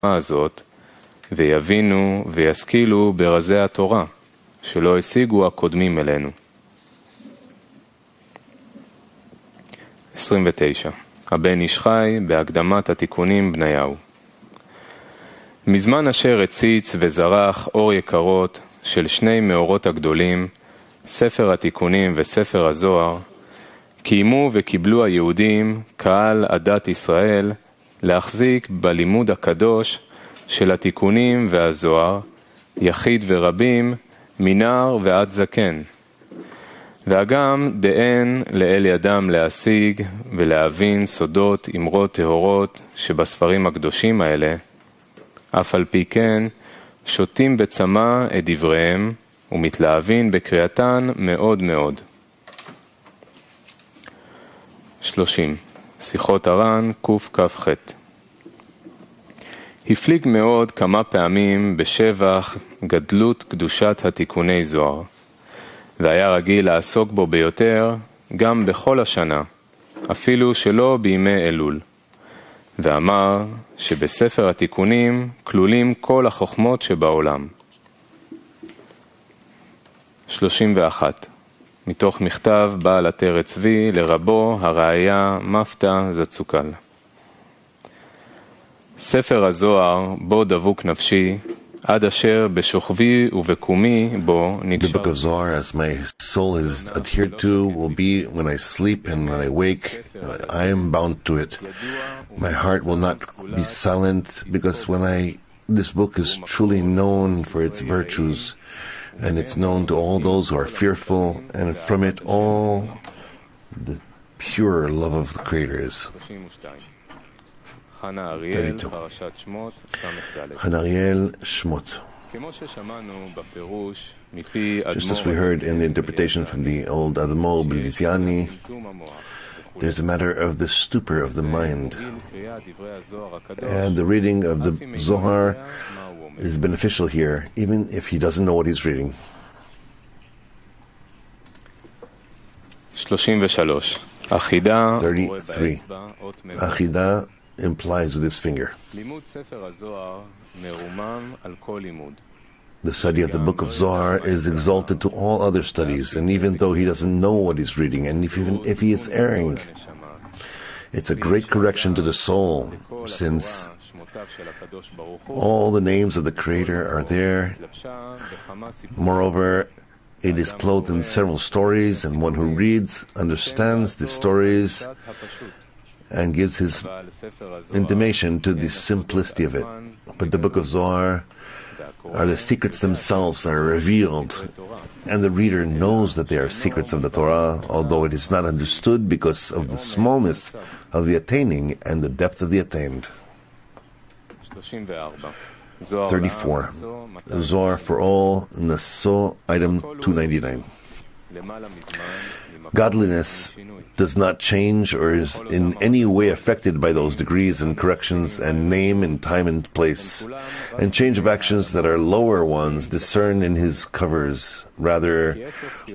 הזאת, ויבינו וישכילו ברזי התורה, שלא השיגו הקודמים אלינו. 29. הבן איש חי בהקדמת התיקונים בניהו. מזמן אשר הציץ וזרח אור יקרות של שני מאורות הגדולים, ספר התיקונים וספר הזוהר, קיימו וקיבלו היהודים, קהל עדת ישראל, להחזיק בלימוד הקדוש של התיקונים והזוהר, יחיד ורבים, מנער ועד זקן. והגם דאין לאל ידם להשיג ולהבין סודות אמרות טהורות שבספרים הקדושים האלה, אף על פי כן שותים בצמא את דבריהם ומתלהבים בקריאתן מאוד מאוד. 30. שיחות הר"ן קכ"ח. הפליג מאוד כמה פעמים בשבח גדלות קדושת התיקוני זוהר, והיה רגיל לעסוק בו ביותר גם בכל השנה, אפילו שלא בימי אלול. ואמר שבספר התיקונים כלולים כל החוכמות שבעולם. 31. מתוך מכתב בעל עטרת צבי לרבו הראיה מפתא זצוקל. ספר הזוהר בו דבוק נפשי, עד אשר בשוכבי ובקומי בו נקשר. The book of Zohar, as my soul is adhered to, will be when I sleep and when I wake. I am bound to it. My heart will not be silent, because this book is truly known for its virtues, and it's known to all those who are fearful, and from it all the pure love of the Creator is. 32. Hanariel Shmot. Just as we heard in the interpretation from the old Admo Biliziani, there's a matter of the stupor of the mind. And the reading of the Zohar is beneficial here, even if he doesn't know what he's reading. 33. Achida. 33. Achida implies with his finger. The study of the book of Zohar is exalted to all other studies, and even though he doesn't know what he's reading, and even if he is erring, it's a great correction to the soul, since all the names of the Creator are there. Moreover, it is clothed in several stories, and one who reads understands the stories and gives his intimation to the simplicity of it. But the book of Zohar are the secrets themselves that are revealed, and the reader knows that they are secrets of the Torah, although it is not understood because of the smallness of the attaining and the depth of the attained. 34. Zohar for all, Naso, item 299. Godliness does not change or is in any way affected by those degrees and corrections and name and time and place, and change of actions that are lower ones discern in his covers. Rather,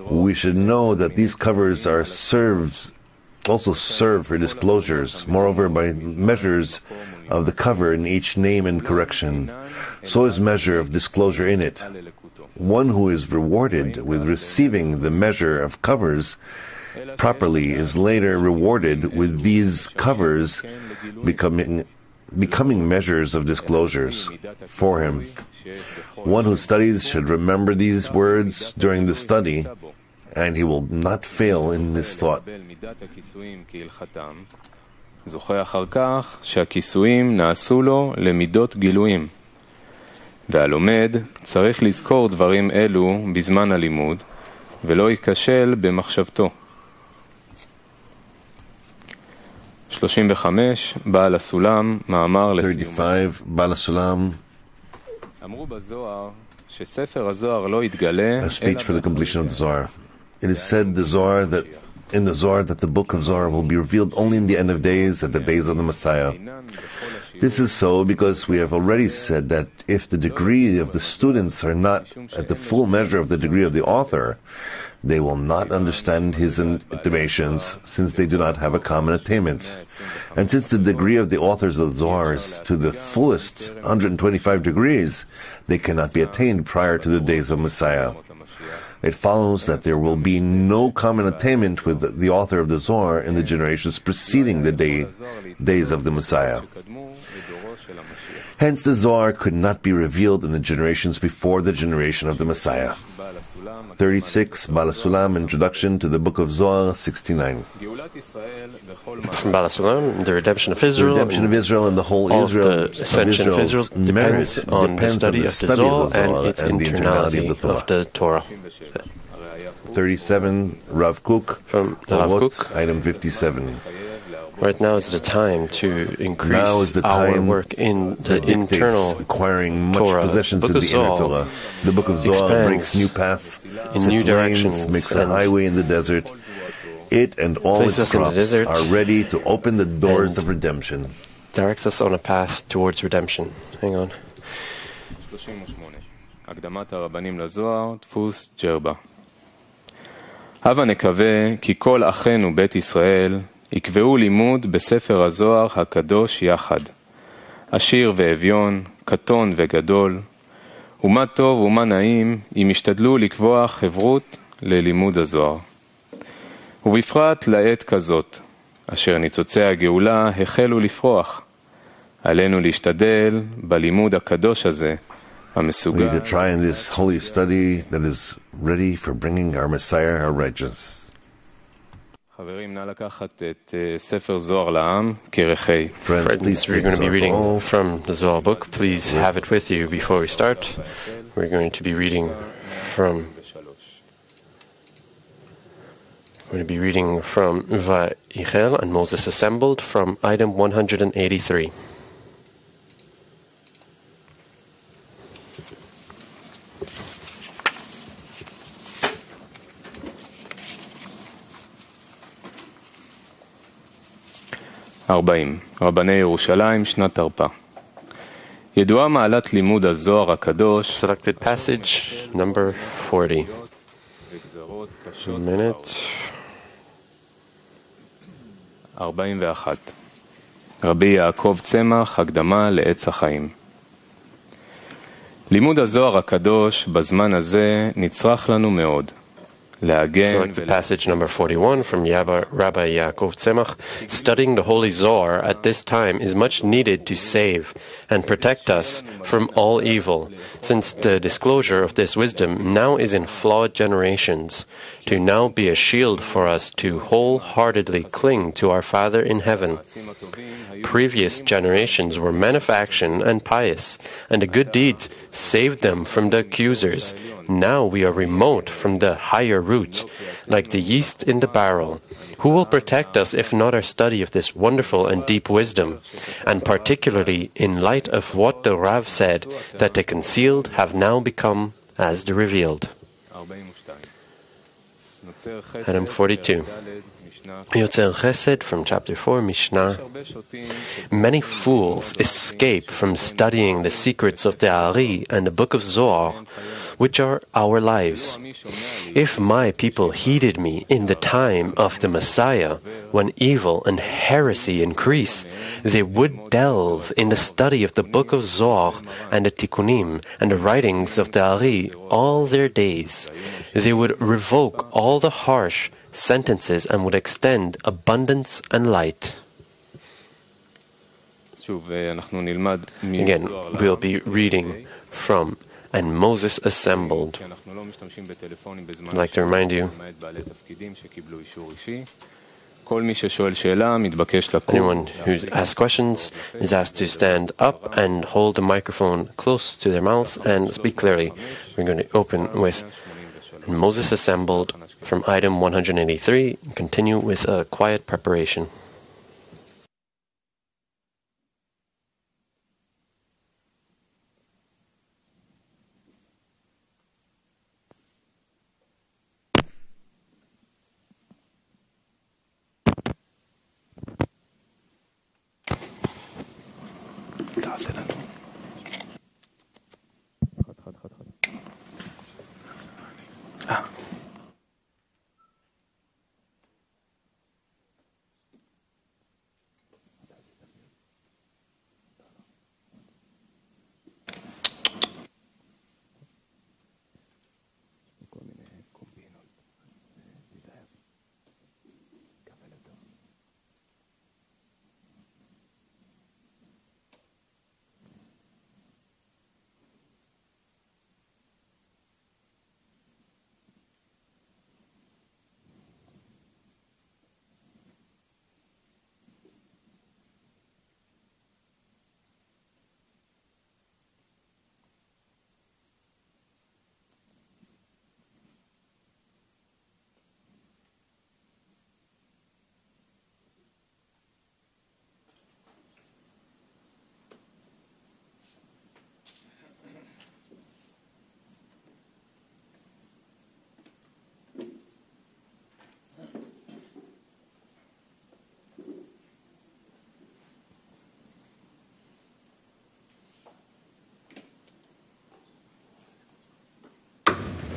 we should know that these covers also serve for disclosures. Moreover, by measures of the cover in each name and correction, so is measure of disclosure in it. One who is rewarded with receiving the measure of covers properly is later rewarded with these covers becoming measures of disclosures for him. One who studies should remember these words during the study, and he will not fail in his thought. זוכה אחר כך שהכיסויים נעשו לו למידות גילויים. והלומד צריך לזכור דברים אלו בזמן הלימוד, ולא ייכשל במחשבתו. 35. בעל הסולם, מאמר לסיום. 35. בעל הסולם. אמרו בזוהר שספר הזוהר לא יתגלה. A speech for the completion of the Zohar. It is said in the Zohar that the book of Zohar will be revealed only in the end of days, at the days of the Messiah. This is so because we have already said that if the degree of the students are not at the full measure of the degree of the author, they will not understand his intimations, since they do not have a common attainment. And since the degree of the authors of the Zohar is to the fullest 125 degrees, they cannot be attained prior to the days of Messiah. It follows that there will be no common attainment with the author of the Zohar in the generations preceding the days of the Messiah. Hence the Zohar could not be revealed in the generations before the generation of the Messiah. 36. Bala Sulam, Introduction to the Book of Zohar, 69. From Bala Sulam, the redemption of Israel. The redemption of Israel and the whole Israel, the ascension of Israel depends on the study of the Zohar and its internality of the Torah. 37. Rav Kook, From Rav Kook. item 57. Right now is the time to increase our work in the internal acquiring much Torah. possessions in the inner Torah. The Book of Zohar breaks new paths, in new directions, lanes, makes a highway in the desert. It and all its crops are ready to open the doors of redemption. Directs us on a path towards redemption. Hang on. 38. הקדמת הרבנים לזוהר, דפוס ג'רבה. הבה נקווה כי כל אחינו בית ישראל יקבעו לימוד בספר הזוהר הקדוש יחד. עשיר ואביון, קטון וגדול, ומה טוב ומה נעים אם ישתדלו לקבוע חברות ללימוד הזוהר. ובפרט לעת כזאת, אשר ניצוצי הגאולה החלו לפרוח. עלינו להשתדל בלימוד הקדוש הזה, המסוגל. We need to try in this holy study that is ready for bringing our Messiah, our righteous. חברים, נא לקחת את ספר זוהר לעם כרחי. Friends, we're going to be reading from the Zohar book. Please have it with you before we start. We're going to be reading from Vayichel and Moses assembled from item 183. רבני ירושלים, שנת תרפ"א. ידועה מעלת לימוד הזוהר הקדוש. Selected passage number 40. Minute 41. רבי יעקב צמח, הקדמה לעץ החיים. לימוד הזוהר הקדוש בזמן הזה נצרך לנו מאוד. Select passage number 41 from Rabbi Yaakov Tzemach. Studying the Holy Zohar at this time is much needed to save and protect us from all evil, since the disclosure of this wisdom now is in flawed generations, to now be a shield for us to wholeheartedly cling to our Father in heaven. Previous generations were men of action and pious, and the good deeds saved them from the accusers. Now we are remote from the higher root, like the yeast in the barrel. Who will protect us if not our study of this wonderful and deep wisdom? And particularly in light of what the Rav said, that the concealed have now become as the revealed. Item 42. Yotzer Chesed from chapter 4, Mishnah. Many fools escape from studying the secrets of the Ari and the book of Zohar, which are our lives. If my people heeded me in the time of the Messiah, when evil and heresy increase, they would delve in the study of the book of Zohar and the Tikkunim and the writings of the Ari all their days. They would revoke all the harsh sentences and would extend abundance and light. Again, we'll be reading from And Moses assembled. I'd like to remind you, anyone who asks questions is asked to stand up and hold the microphone close to their mouths and speak clearly. We're going to open with And Moses assembled from item 183 and continue with a quiet preparation.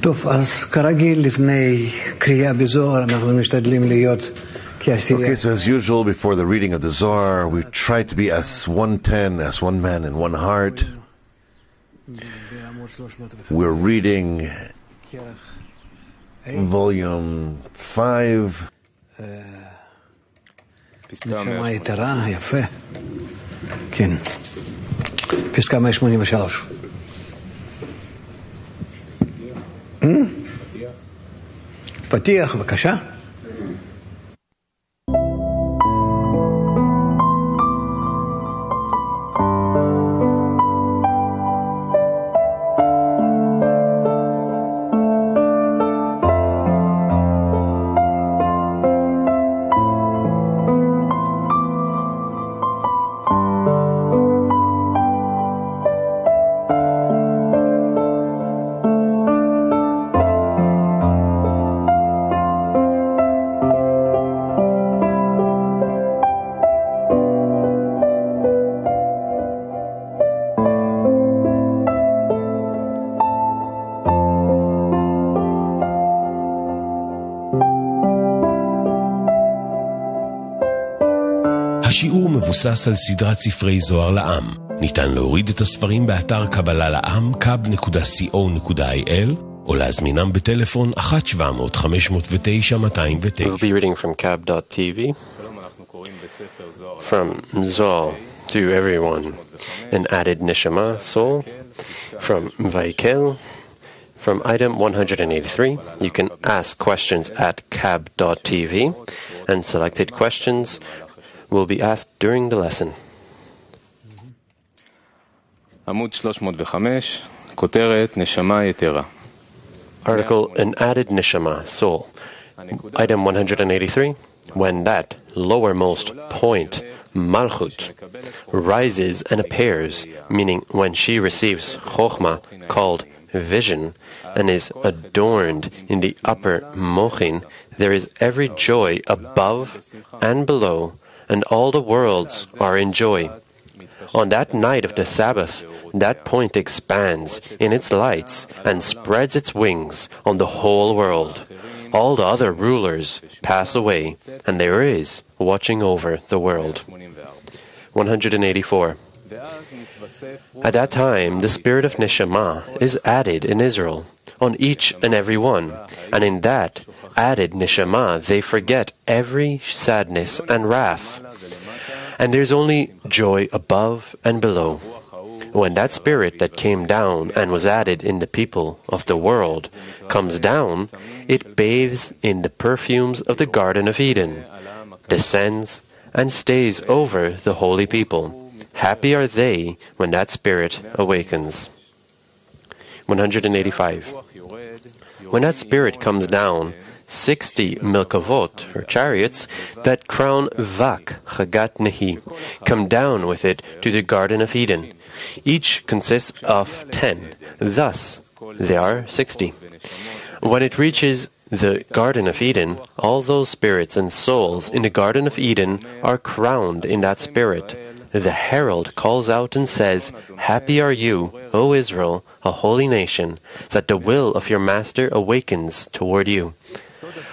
טוב, אז כרגיל לפני קריאה בזוהר אנחנו משתדלים להיות Okay, so as usual, before the reading of the Zohar, we try to be as 110, as one man and one heart. We're reading volume 5. נשמה יתרה, יפה. כן. פסקה 183. פתיח, בבקשה. השיעור מבוסס על סדרת ספרי זוהר לעם. ניתן להוריד את הספרים באתר קבלה לעם kab.co.il או להזמינם בטלפון 1-700-509-209. We'll be reading from Kab.tv, from Zol to everyone, an added Neshama soul, from Vaikel, from item 183. You can ask questions at Kab.tv, and selected questions will be asked during the lesson. עמוד 305, כותרת נשמה יתרה. Article, an added Neshama, soul. Item 183. When that lowermost point, Malchut, rises and appears, meaning when she receives Chokhmah, called vision, and is adorned in the upper Mochin, there is every joy above and below, and all the worlds are in joy. On that night of the Sabbath, that point expands in its lights and spreads its wings on the whole world. All the other rulers pass away, and there is watching over the world. 184. At that time, the spirit of Neshama is added in Israel, on each and every one, and in that added Neshama they forget every sadness and wrath. And there's only joy above and below. When that spirit that came down and was added in the people of the world comes down, it bathes in the perfumes of the Garden of Eden, descends, and stays over the holy people. Happy are they when that spirit awakens. 185. When that spirit comes down, 60 milkavot, or chariots, that crown Vak, Chagat Nehi, come down with it to the Garden of Eden. Each consists of 10. Thus, there are 60. When it reaches the Garden of Eden, all those spirits and souls in the Garden of Eden are crowned in that spirit. the herald calls out and says, "Happy are you, O Israel, a holy nation, that the will of your master awakens toward you."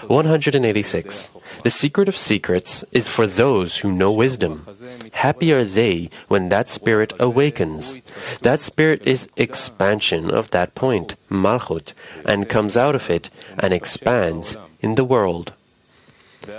186. The secret of secrets is for those who know wisdom. Happy are they when that spirit awakens. That spirit is expansion of that point, Malchut, and comes out of it and expands in the world.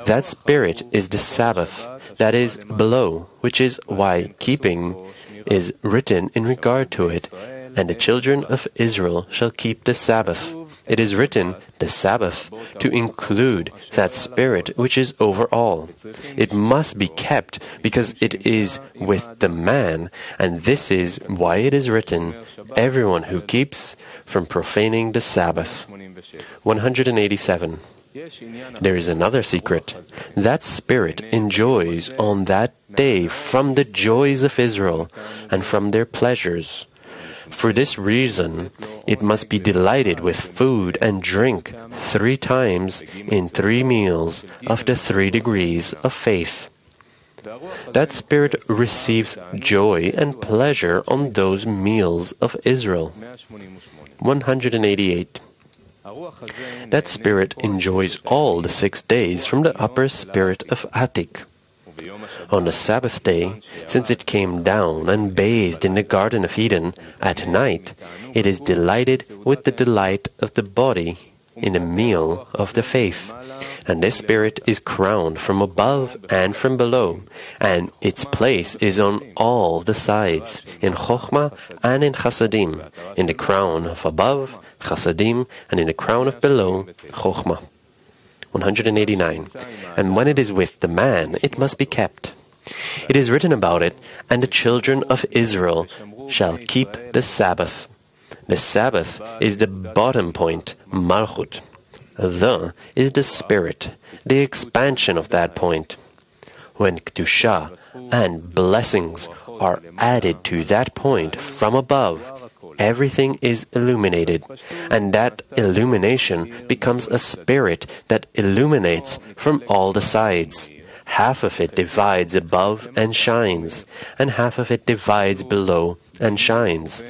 That spirit is the Sabbath, that is below, which is why keeping is written in regard to it, and the children of Israel shall keep the Sabbath. It is written, the Sabbath, to include that spirit which is over all. It must be kept because it is with the man, and this is why it is written, everyone who keeps from profaning the Sabbath. 187. There is another secret. That spirit enjoys on that day from the joys of Israel and from their pleasures. For this reason, it must be delighted with food and drink 3 times in 3 meals of the 3 degrees of faith. That spirit receives joy and pleasure on those meals of Israel. 188. That spirit enjoys all the 6 days from the upper spirit of Atik. On the Sabbath day, since it came down and bathed in the Garden of Eden at night, it is delighted with the delight of the body in the meal of the faith. And this spirit is crowned from above and from below, and its place is on all the sides, in Chokhmah and in Chasadim, in the crown of above, Chasadim, and in the crown of below, Chokhmah. 189. And when it is with the man, it must be kept. It is written about it, and the children of Israel shall keep the Sabbath. The Sabbath is the bottom point, Malchut. The is the spirit, the expansion of that point. When Kedusha and blessings are added to that point from above, everything is illuminated, and that illumination becomes a spirit that illuminates from all the sides. Half of it divides above and shines, and half of it divides below and shines.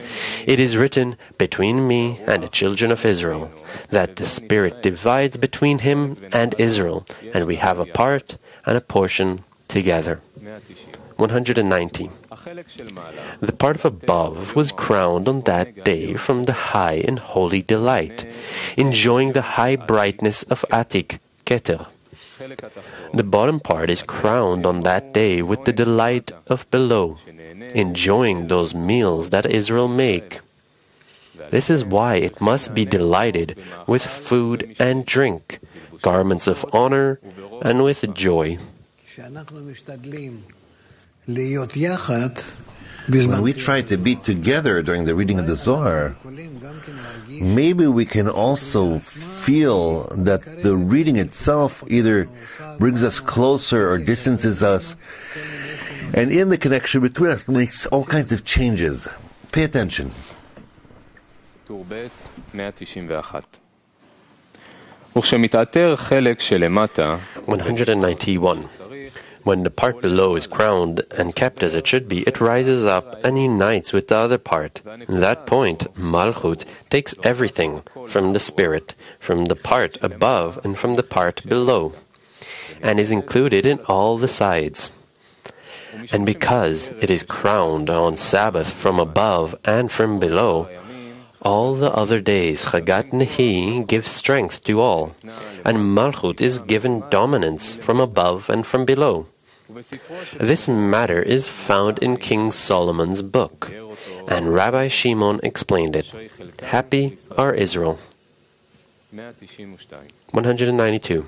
It is written between me and the children of Israel, that the Spirit divides between him and Israel, and we have a part and a portion together. 190. The part of above was crowned on that day from the high and holy delight, enjoying the high brightness of Atik, Keter. The bottom part is crowned on that day with the delight of below, enjoying those meals that Israel make. This is why it must be delighted with food and drink, garments of honor, and with joy. When we try to be together during the reading of the Zohar, maybe we can also feel that the reading itself either brings us closer or distances us, and in the connection between us makes all kinds of changes. Pay attention. 191. When the part below is crowned and kept as it should be, it rises up and unites with the other part. In that point, Malchut takes everything from the spirit, from the part above and from the part below, and is included in all the sides. And because it is crowned on Sabbath from above and from below, all the other days Chagat Nehi gives strength to all, and Malchut is given dominance from above and from below. This matter is found in King Solomon's book, and Rabbi Shimon explained it. Happy are Israel. 192.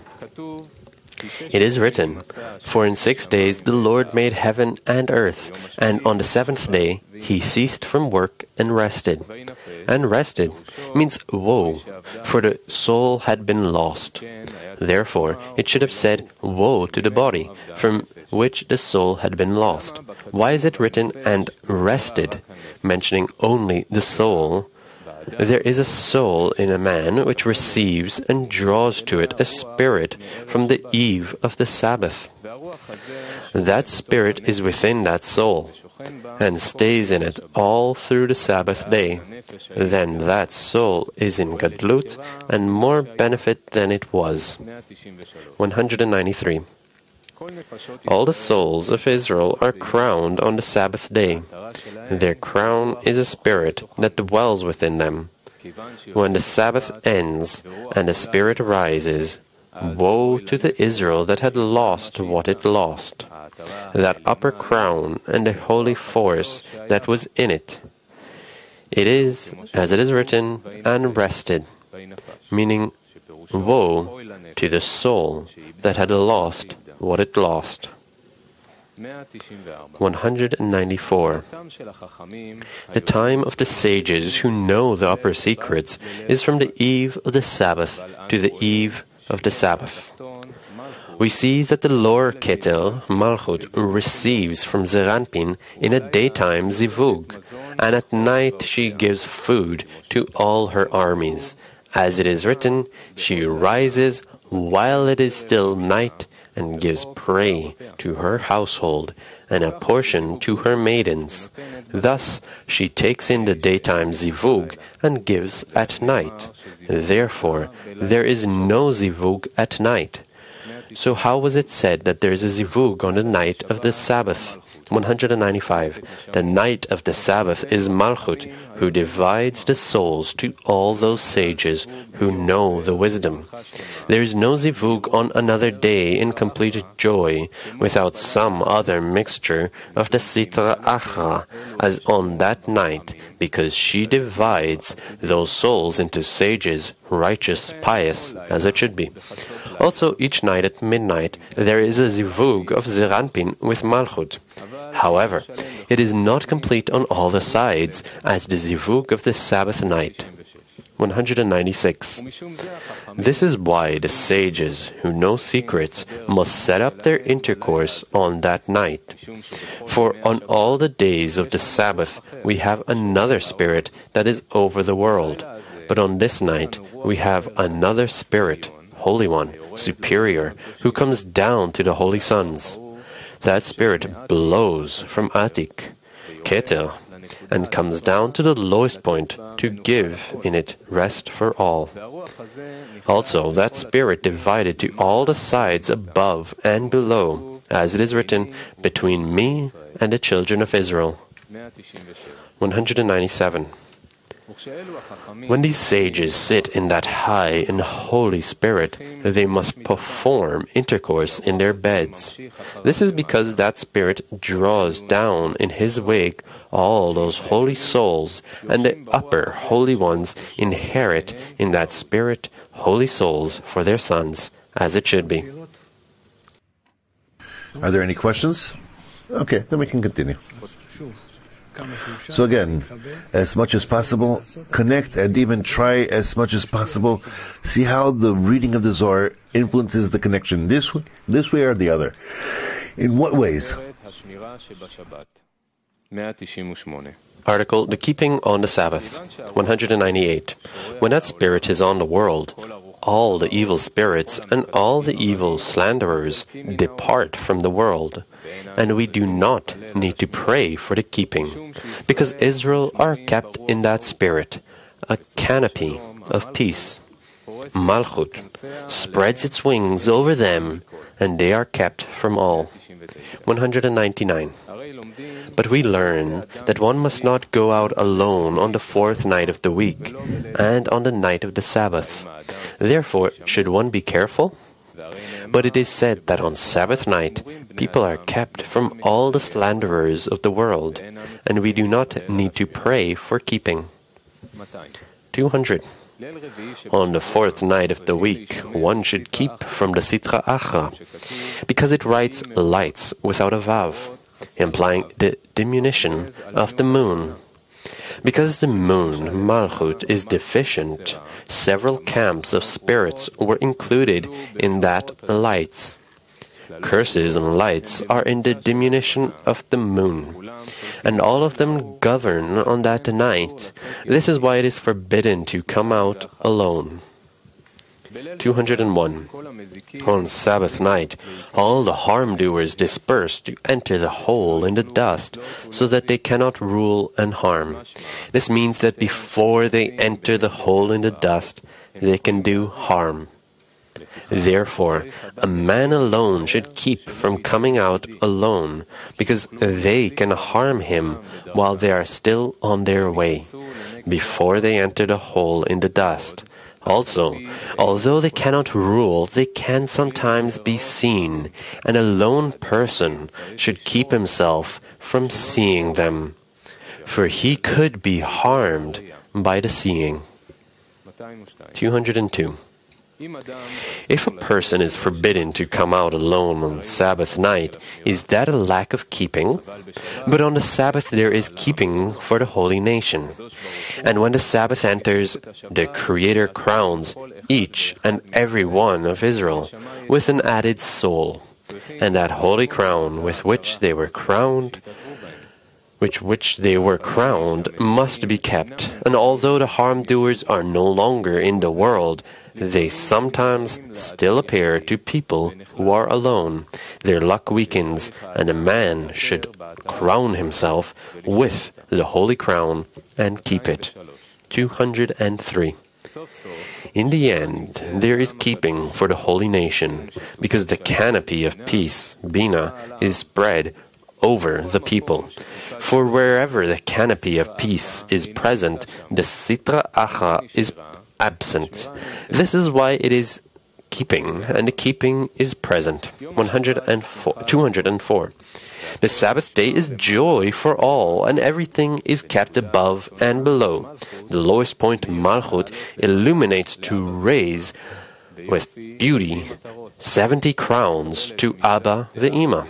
It is written, "For in 6 days the Lord made heaven and earth, and on the 7th day he ceased from work and rested." And rested means woe, for the soul had been lost. Therefore, it should have said, "Woe to the body, from which the soul had been lost." Why is it written, "and rested," mentioning only the soul, there is a soul in a man which receives and draws to it a spirit from the eve of the Sabbath. That spirit is within that soul and stays in it all through the Sabbath day. Then that soul is in Gadlut and more benefit than it was. 193. All the souls of Israel are crowned on the Sabbath day. Their crown is a spirit that dwells within them. When the Sabbath ends and the spirit rises, woe to the Israel that had lost what it lost, that upper crown and the holy force that was in it. It is, as it is written, and rested, meaning woe to the soul that had lost what it lost. 194. The time of the sages who know the upper secrets is from the eve of the Sabbath to the eve of the Sabbath. We see that the lower Keter, Malchut, receives from Zeranpin in a daytime zivug, and at night she gives food to all her armies. As it is written, she rises while it is still night and gives prey to her household and a portion to her maidens. Thus she takes in the daytime zivug and gives at night. Therefore there is no zivug at night. So how was it said that there is a zivug on the night of the Sabbath? 195. The night of the Sabbath is Malchut, who divides the souls to all those sages who know the wisdom. There is no zivug on another day in complete joy, without some other mixture of the Sitra Achra, as on that night, because she divides those souls into sages, righteous, pious, as it should be. Also, each night at midnight, there is a zivug of Zeranpin with Malchut. However, it is not complete on all the sides, as the zivug of the Sabbath night. 196. This is why the sages who know secrets must set up their intercourse on that night. For on all the days of the Sabbath we have another spirit that is over the world, but on this night we have another spirit, Holy One, superior, who comes down to the holy sons. That spirit blows from Atik, Keter, and comes down to the lowest point to give in it rest for all. Also, that spirit divided to all the sides above and below, as it is written, between me and the children of Israel. 197. When these sages sit in that high and holy spirit, they must perform intercourse in their beds. This is because that spirit draws down in his wake all those holy souls, and the upper holy ones inherit in that spirit holy souls for their sons, as it should be. Are there any questions? Okay, then we can continue. So again, as much as possible, connect and even try as much as possible. See how the reading of the Zohar influences the connection this way or the other. In what ways? Article, The Keeping on the Sabbath, 198. When that spirit is on the world, all the evil spirits and all the evil slanderers depart from the world, and we do not need to pray for the keeping, because Israel are kept in that spirit, a canopy of peace. Malchut spreads its wings over them, and they are kept from all. 199. But we learn that one must not go out alone on the fourth night of the week, and on the night of the Sabbath. Therefore, should one be careful? But it is said that on Sabbath night, people are kept from all the slanderers of the world, and we do not need to pray for keeping. 200. On the fourth night of the week, one should keep from the Sitra Achra, because it writes lights without a vav, implying the diminution of the moon. Because the moon, Malchut, is deficient, several camps of spirits were included in that lights. Curses and lights are in the diminution of the moon. and all of them govern on that night. This is why it is forbidden to come out alone. 201. On Sabbath night, all the harm-doers disperse to enter the hole in the dust, so that they cannot rule and harm. This means that before they enter the hole in the dust, they can do harm. Therefore, a man alone should keep from coming out alone, because they can harm him while they are still on their way, before they enter the hole in the dust. Also, although they cannot rule, they can sometimes be seen, and a lone person should keep himself from seeing them, for he could be harmed by the seeing. 202. If a person is forbidden to come out alone on Sabbath night, is that a lack of keeping? But on the Sabbath there is keeping for the holy nation. And when the Sabbath enters, the Creator crowns each and every one of Israel with an added soul, and that holy crown with which they were crowned must be kept. And although the harm-doers are no longer in the world, they sometimes still appear to people who are alone. Their luck weakens, and a man should crown himself with the holy crown and keep it. 203. In the end, there is keeping for the holy nation, because the canopy of peace, Bina, is spread over the people. For wherever the canopy of peace is present, the Sitra Acha is absent. This is why it is keeping, and the keeping is present. 204. The Sabbath day is joy for all, and everything is kept above and below. The lowest point, Malchut, illuminates to raise with beauty 70 crowns to Abba Ve'ima,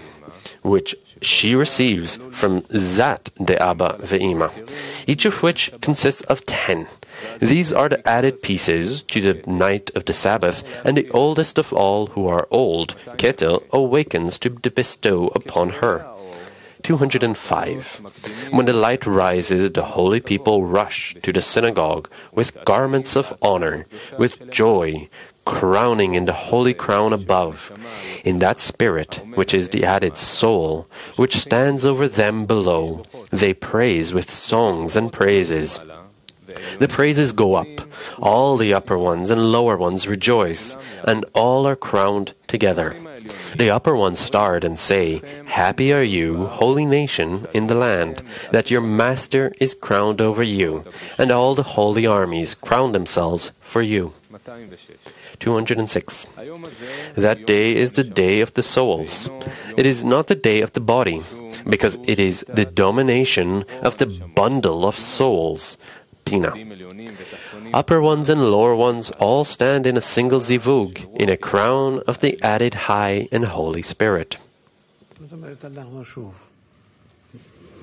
which she receives from Zat de Abba Ve'ima, each of which consists of 10. These are the added pieces to the night of the Sabbath, and the oldest of all who are old, Ketel, awakens to bestow upon her. 205. When the light rises, the holy people rush to the synagogue with garments of honor, with joy, crowning in the holy crown above, in that spirit which is the added soul, which stands over them below. They praise with songs and praises. The praises go up, all the upper ones and lower ones rejoice, and all are crowned together. The upper ones start and say, "Happy are you, holy nation, in the land, that your master is crowned over you," and all the holy armies crown themselves for you. 206. That day is the day of the souls. It is not the day of the body, because it is the domination of the bundle of souls. Pina. Upper ones and lower ones all stand in a single zivug, in a crown of the added high and holy spirit.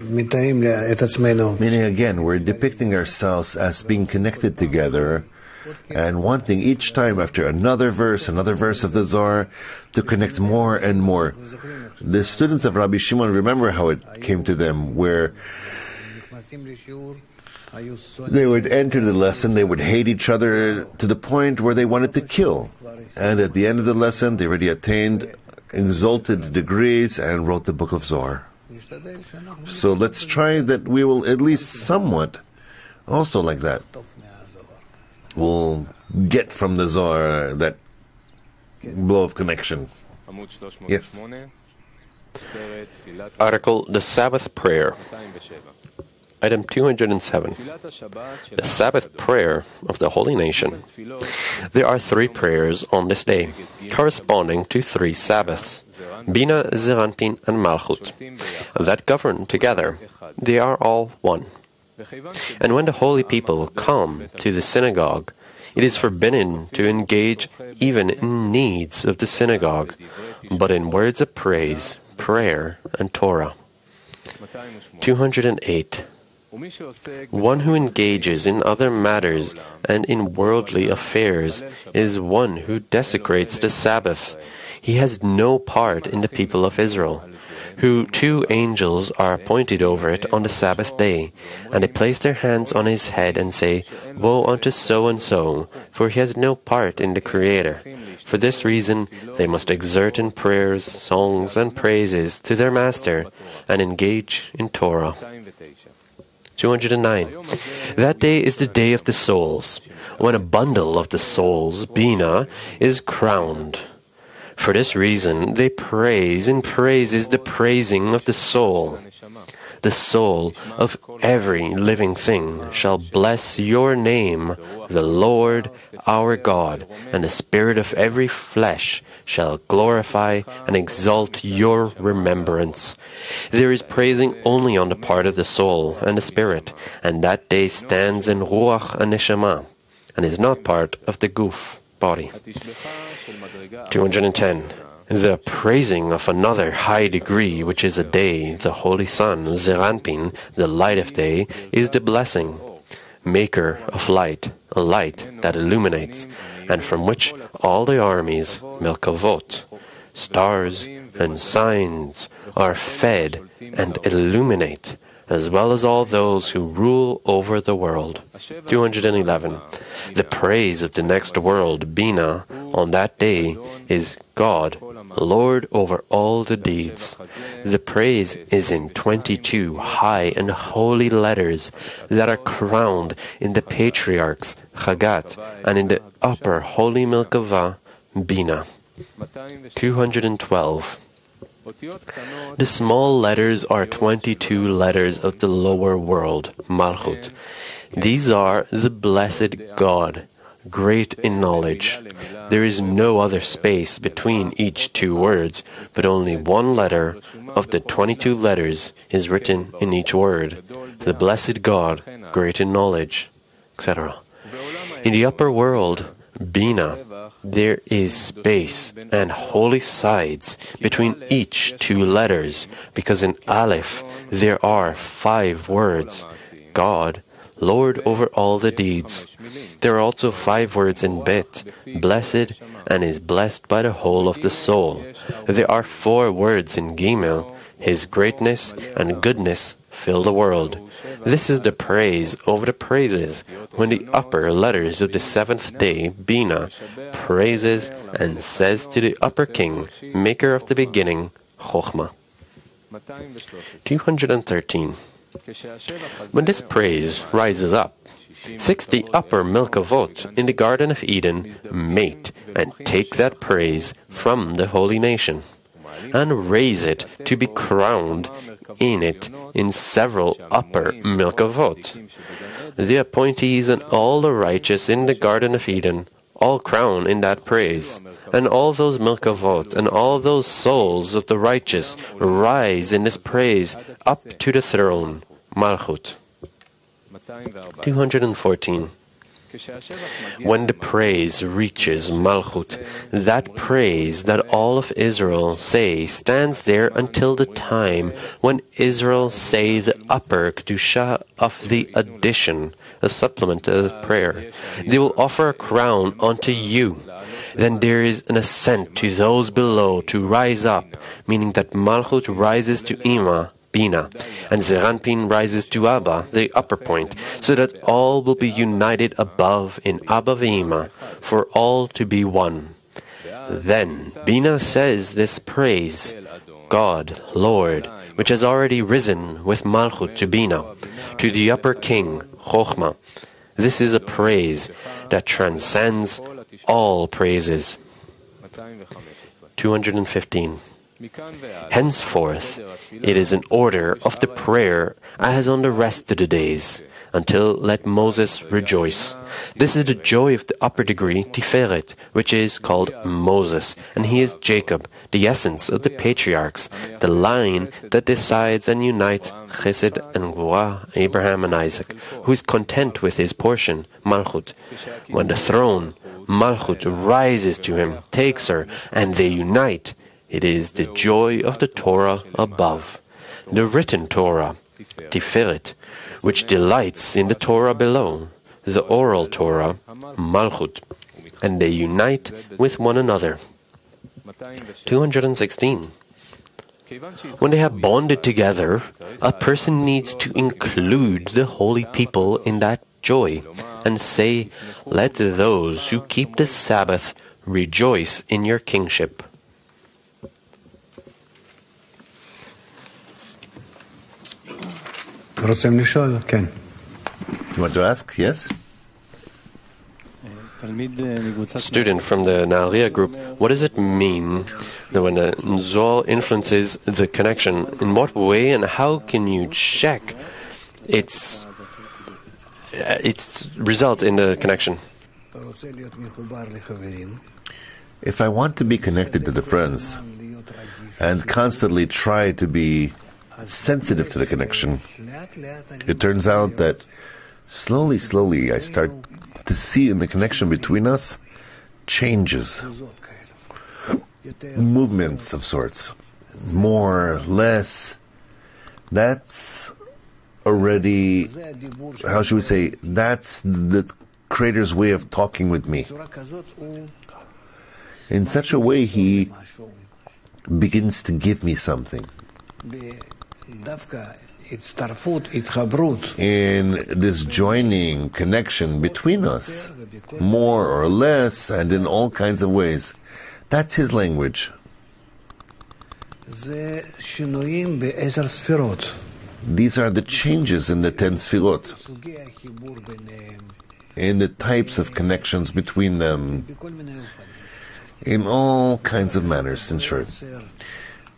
Meaning again, we're depicting ourselves as being connected together and wanting each time after another verse of the Zohar to connect more and more. The students of Rabbi Shimon remember how it came to them, where they would enter the lesson, they would hate each other to the point where they wanted to kill. And at the end of the lesson, they already attained exalted degrees and wrote the book of Zohar. So let's try that we will at least somewhat also like that. We'll get from the Zohar that blow of connection. Yes. Article The Sabbath Prayer. Item 207. The Sabbath Prayer of the Holy Nation. There are 3 prayers on this day, corresponding to 3 Sabbaths, Bina, Zeranpin, and Malchut, that govern together. They are all one. And when the holy people come to the synagogue, it is forbidden to engage even in needs of the synagogue, but in words of praise, prayer, and Torah. 208. One who engages in other matters and in worldly affairs is one who desecrates the Sabbath. He has no part in the people of Israel. who 2 angels are appointed over it on the Sabbath day, and they place their hands on his head and say, Woe unto so-and-so, for he has no part in the Creator. For this reason they must exert in prayers, songs, and praises to their Master, and engage in Torah. 209. That day is the day of the souls, when a bundle of the souls, Bina, is crowned. For this reason they praise and praises the praising of the soul. The soul of every living thing shall bless your name, the Lord our God, and the spirit of every flesh shall glorify and exalt your remembrance. There is praising only on the part of the soul and the spirit, and that day stands in Ruach and Neshama, and is not part of the Guf, body. 210. The praising of another high degree, which is a day, the Holy Sun, Zeranpin, the light of day, is the blessing, maker of light, a light that illuminates, and from which all the armies, Melkavot, stars and signs, are fed and illuminate, as well as all those who rule over the world. 211. The praise of the next world, Bina, on that day is God, Lord over all the deeds. The praise is in 22 high and holy letters that are crowned in the patriarchs, Chagat, and in the upper holy Merkavah, Bina. 212. The small letters are 22 letters of the lower world, Malchut. These are the blessed God, great in knowledge. There is no other space between each 2 words, but only 1 letter of the 22 letters is written in each word. The blessed God, great in knowledge, etc. In the upper world, Bina, there is space and holy sides between each 2 letters, because in Aleph there are 5 words, God, Lord over all the deeds. There are also 5 words in Bet, blessed, and is blessed by the whole of the soul. There are 4 words in Gimel, His greatness and goodness fill the world. This is the praise over the praises, when the upper letters of the 7th day, Bina, praises and says to the upper king, maker of the beginning, Chochmah. 213. When this praise rises up, 60 upper Melkavot in the Garden of Eden mate and take that praise from the holy nation, and raise it to be crowned in it in several upper Melkavot. The appointees and all the righteous in the Garden of Eden all crown in that praise, and all those Melkavot and all those souls of the righteous rise in this praise up to the throne, Malchut. 214. When the praise reaches Malchut, that praise that all of Israel say stands there until the time when Israel say the upper Kedusha of the addition, a supplement to the prayer. They will offer a crown unto you. Then there is an ascent to those below to rise up, meaning that Malchut rises to Ima, Bina, and Zeranpin rises to Abba, the upper point, so that all will be united above in Abba V'Ima, for all to be one. Then Bina says this praise, God, Lord, which has already risen with Malchut to Bina, to the upper king, Chochmah. This is a praise that transcends all praises. 215. Henceforth, it is an order of the prayer as on the rest of the days, until let Moses rejoice. This is the joy of the upper degree, Tiferet, which is called Moses, and he is Jacob, the essence of the patriarchs, the line that decides and unites Chesed and Gvurah, Abraham and Isaac, who is content with his portion, Malchut. When the throne, Malchut, rises to him, takes her, and they unite, it is the joy of the Torah above, the written Torah, Tiferet, which delights in the Torah below, the oral Torah, Malchut, and they unite with one another. 216. When they have bonded together, a person needs to include the holy people in that joy and say, "Let those who keep the Sabbath rejoice in your kingship." You want to ask? Yes? Student from the Naaliyah group, what does it mean that when the Zohar influences the connection? In what way and how can you check its result in the connection? If I want to be connected to the friends and constantly try to be sensitive to the connection, it turns out that slowly I start to see in the connection between us changes, movements of sorts, more, less. That's already, how should we say, that's the Creator's way of talking with me. In such a way, He begins to give me something. In this joining connection between us, more or less, and in all kinds of ways, that's His language. These are the changes in the 10 Sfirot, in the types of connections between them, in all kinds of manners, in short.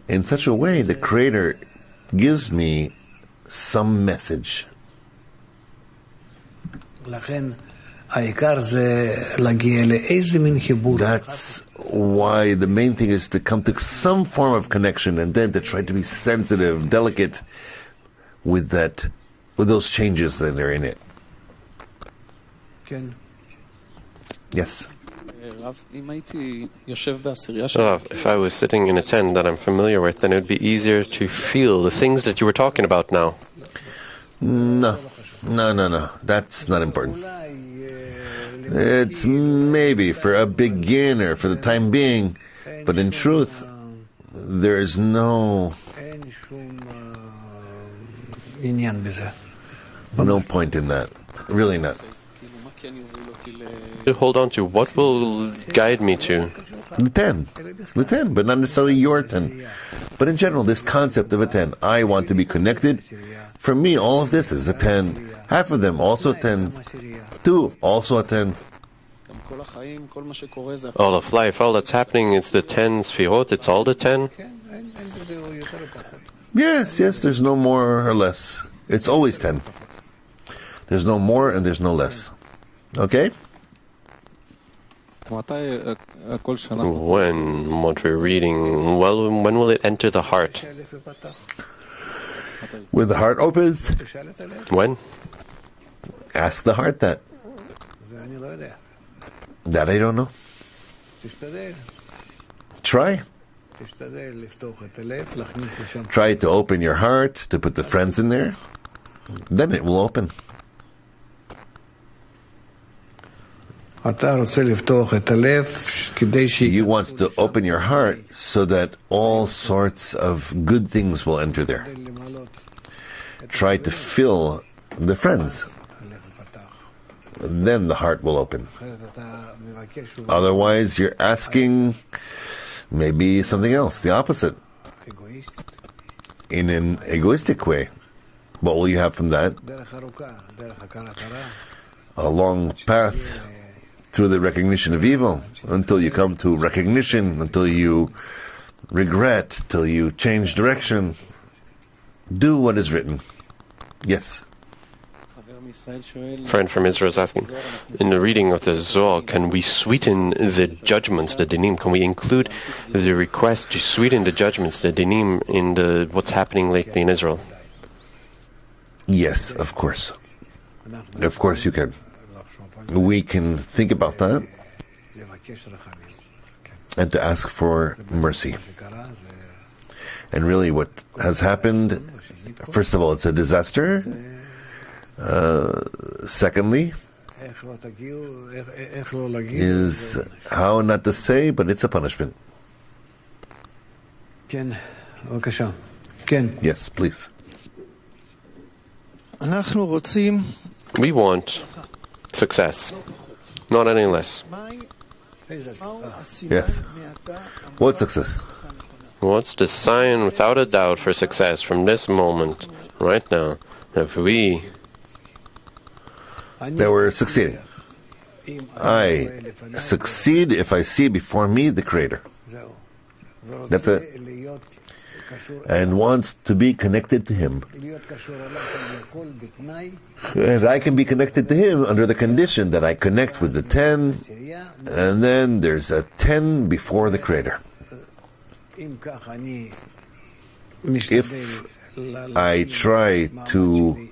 In such a way, the Creator gives me some message. That's why the main thing is to come to some form of connection and then to try to be sensitive, delicate with those changes that are in it. Yes. If I was sitting in a tent that I'm familiar with, then it would be easier to feel the things that you were talking about now. No. That's not important. It's maybe for a beginner, for the time being, but in truth, there is no point in that. Really not. To hold on to, what will guide me to? The 10, but not necessarily your 10. But in general, this concept of a 10, I want to be connected. For me, all of this is a 10. Half of them also 10. 2, also a 10. All of life, all that's happening, it's the 10 Sfirot, it's all the 10? Yes, there's no more or less. It's always 10. There's no more and there's no less. Okay? When what we're reading, well, when will it enter the heart? When the heart opens. When? Ask the heart that. That I don't know. Try. Try to open your heart, to put the friends in there. Then it will open. You want to open your heart so that all sorts of good things will enter there. Try to fill the friends. Then the heart will open. Otherwise, you're asking maybe something else, the opposite. In an egoistic way. What will you have from that? A long path through the recognition of evil, until you come to recognition, until you regret, till you change direction. Do what is written. Yes. Friend from Israel is asking, in the reading of the Zohar, can we sweeten the judgments, the dinim? Can we include the request to sweeten the judgments, the dinim, in what's happening lately in Israel? Yes, of course. Of course you can. We can think about that and to ask for mercy. And really what has happened, first of all, it's a disaster. Secondly, is how not to say, but it's a punishment. בבקשה. כן. Yes, please. אנחנו רוצים We want success, not any less. Yes. What success? What's the sign without a doubt for success from this moment, right now? If we That we're succeeding. I succeed if I see before me the Creator. That's it. And want to be connected to Him. And I can be connected to Him under the condition that I connect with the 10, and then there's a 10 before the Creator. If I try to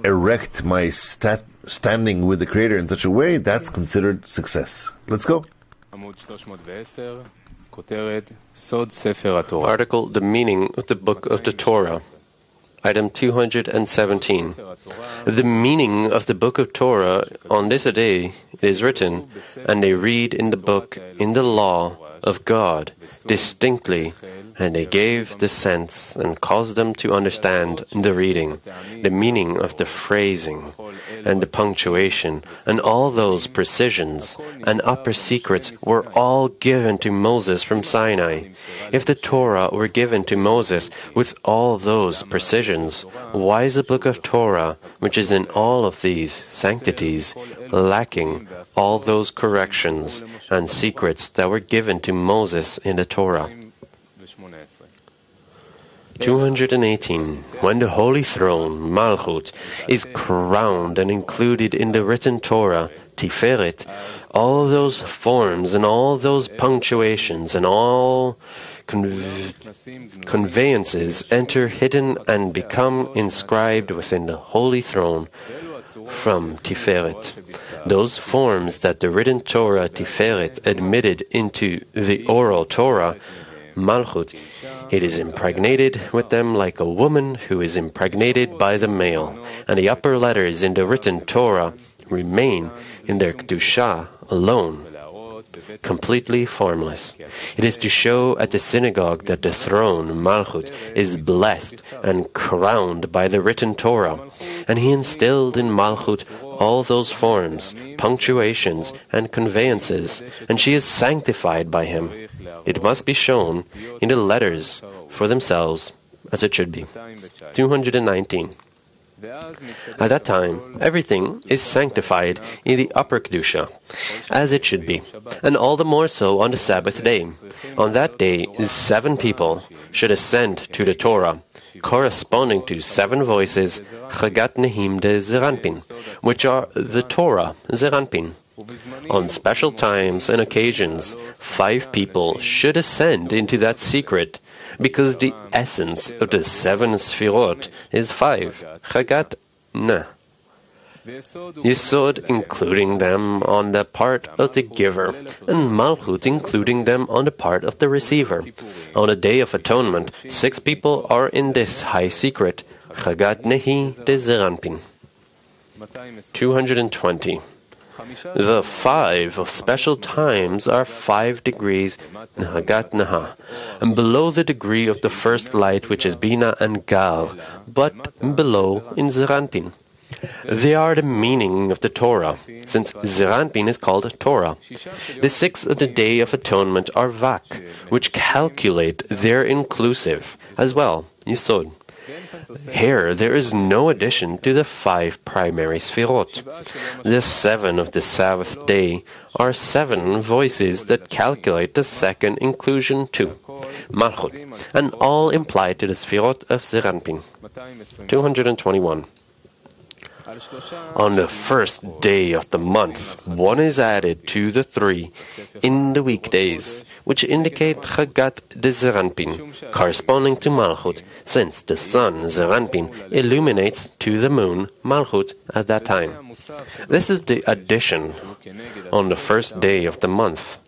erect my standing with the Creator in such a way, that's considered success. Let's go. Article, the meaning of the book of the Torah. Item 217. The meaning of the book of Torah on this day is written, and they read in the book, in the law of God, distinctly, and they gave the sense and caused them to understand the reading, the meaning of the phrasing, and the punctuation, and all those precisions and upper secrets were all given to Moses from Sinai. If the Torah were given to Moses with all those precisions, why is the book of Torah, which is in all of these sanctities, lacking all those corrections and secrets that were given to Moses in the Torah? 218. When the holy throne, Malchut, is crowned and included in the written Torah, Tiferet, all those forms and all those punctuations and all conveyances enter hidden and become inscribed within the holy throne from Tiferet. Those forms that the written Torah, Tiferet, admitted into the oral Torah, Malchut, it is impregnated with them like a woman who is impregnated by the male, and the upper letters in the written Torah remain in their Kedusha alone, completely formless. It is to show at the synagogue that the throne, Malchut, is blessed and crowned by the written Torah, and he instilled in Malchut all those forms, punctuations, and conveyances, and she is sanctified by him. It must be shown in the letters for themselves, as it should be. 219. At that time, everything is sanctified in the upper Kedusha, as it should be, and all the more so on the Sabbath day. On that day, 7 people should ascend to the Torah, corresponding to 7 voices, Chagat Nehim de Zeranpin, which are the Torah, Zeranpin. On special times and occasions, 5 people should ascend into that secret, because the essence of the 7 Sfirot is 5, Chagat Na. Yesod including them on the part of the giver, and Malchut including them on the part of the receiver. On the Day of Atonement, 6 people are in this high secret, Chagat Nehi de Zeranpin. 220. The 5 of special times are 5 degrees Nahagat Naha, and below the degree of the first light, which is Bina and Gav, but below in Zeranpin. They are the meaning of the Torah, since Zeranpin is called Torah. The 6 of the Day of Atonement are Vak, which calculate their inclusive, as well, Yesod. Here, there is no addition to the 5 primary Sfirot. The 7 of the Sabbath day are 7 voices that calculate the second inclusion too, Malchut, and all imply to the Sfirot of Zeranpin. 221. On the first day of the month, 1 is added to the 3 in the weekdays, which indicate Chagat de Zeranpin, corresponding to Malchut, since the sun, Zeranpin, illuminates to the moon, Malchut, at that time. This is the addition on the first day of the month.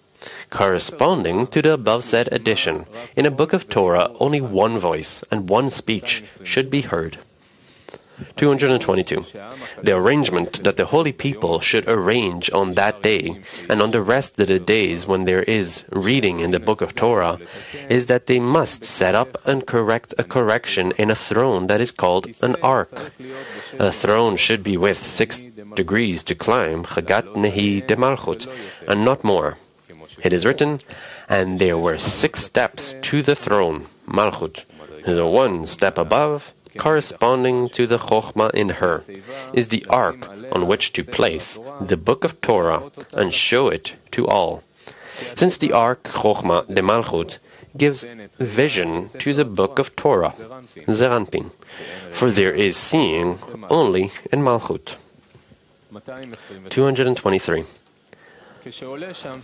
Corresponding to the above-said addition, in a book of Torah, only 1 voice and 1 speech should be heard. 222. The arrangement that the holy people should arrange on that day and on the rest of the days when there is reading in the book of Torah is that they must set up and correct a correction in a throne that is called an ark. A throne should be with 6 degrees to climb, chagat nehi de malchut, and not more. It is written, and there were 6 steps to the throne, malchut. The one step above, corresponding to the chokhmah in her, is the ark on which to place the book of Torah and show it to all. Since the ark, chokhmah de malchut, gives vision to the book of Torah, zeranpin, for there is seeing only in malchut. 223.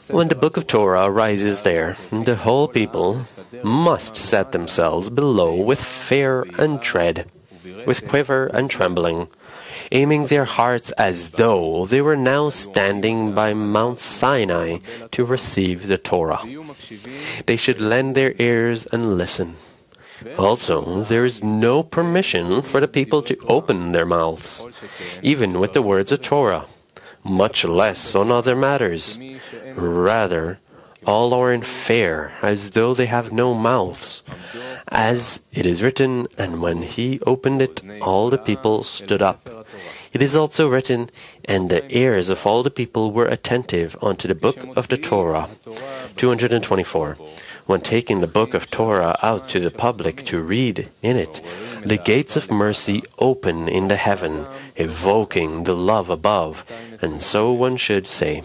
When the book of Torah rises there, the whole people must set themselves below with fear and dread, with quiver and trembling, aiming their hearts as though they were now standing by Mount Sinai to receive the Torah. They should lend their ears and listen. Also, there is no permission for the people to open their mouths, even with the words of Torah, much less on other matters. Rather, all are in fear, as though they have no mouths. As it is written, and when he opened it, all the people stood up. It is also written, and the ears of all the people were attentive unto the book of the Torah. 224. When taking the book of Torah out to the public to read in it, the gates of mercy open in the heaven, evoking the love above, and so one should say.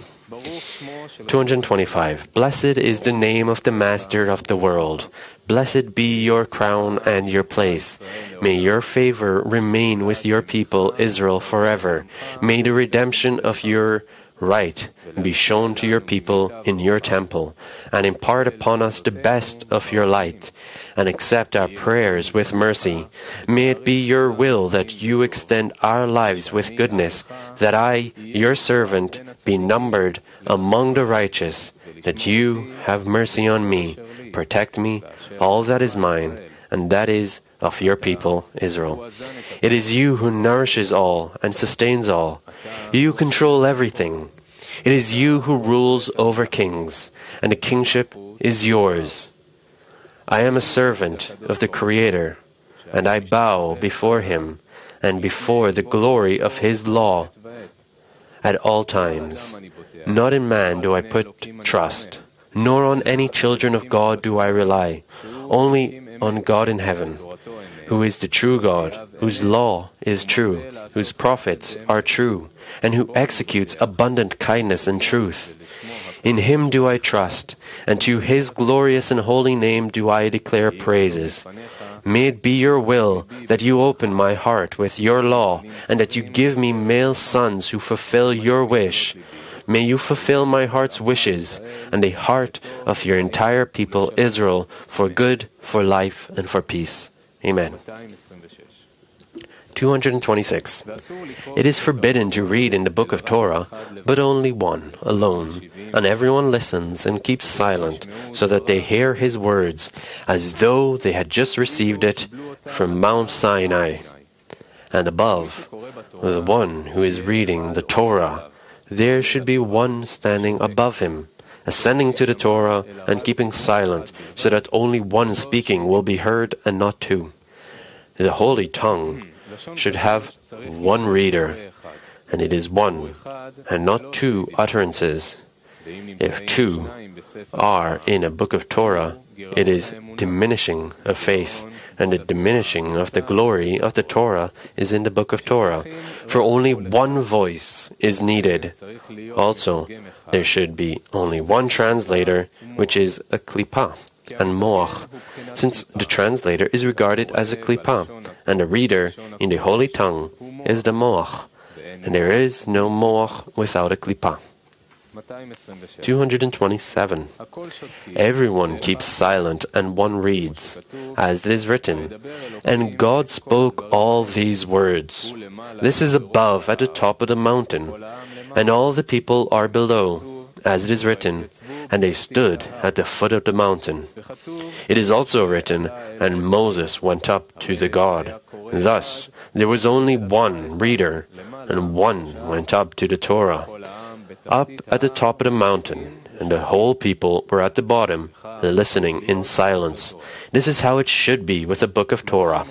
225. Blessed is the name of the Master of the world. Blessed be your crown and your place. May your favor remain with your people Israel forever. May the redemption of your right be shown to your people in your temple, and impart upon us the best of your light, and accept our prayers with mercy. May it be your will that you extend our lives with goodness, that I, your servant, be numbered among the righteous, that you have mercy on me, protect me, all that is mine, and that is of your people Israel. It is you who nourishes all and sustains all. You control everything. It is you who rules over kings, and the kingship is yours. I am a servant of the Creator, and I bow before Him and before the glory of His law at all times. Not in man do I put trust, nor on any children of God do I rely, only on God in heaven, who is the true God, whose law is true, whose prophets are true, and who executes abundant kindness and truth. In Him do I trust, and to His glorious and holy name do I declare praises. May it be your will that you open my heart with your law, and that you give me male sons who fulfill your wish. May you fulfill my heart's wishes, and the heart of your entire people Israel, for good, for life, and for peace. Amen. 226. It is forbidden to read in the book of Torah, but only one, alone, and everyone listens and keeps silent, so that they hear his words, as though they had just received it from Mount Sinai. And above, the one who is reading the Torah, there should be one standing above him, ascending to the Torah and keeping silent, so that only one speaking will be heard and not two. The holy tongue should have one reader, and it is one, and not two utterances. If two are in a book of Torah, it is diminishing of faith, and the diminishing of the glory of the Torah is in the book of Torah, for only one voice is needed. Also, there should be only one translator, which is a klippah, and moach, since the translator is regarded as a klippah, and the reader in the holy tongue is the moach, and there is no moach without a klippah. 227. Everyone keeps silent and one reads, as it is written, and God spoke all these words. This is above at the top of the mountain, and all the people are below, as it is written, and they stood at the foot of the mountain. It is also written, and Moses went up to the God, Thus, there was only one reader, and one went up to the Torah, up at the top of the mountain, and the whole people were at the bottom, listening in silence. This is how it should be with the book of Torah.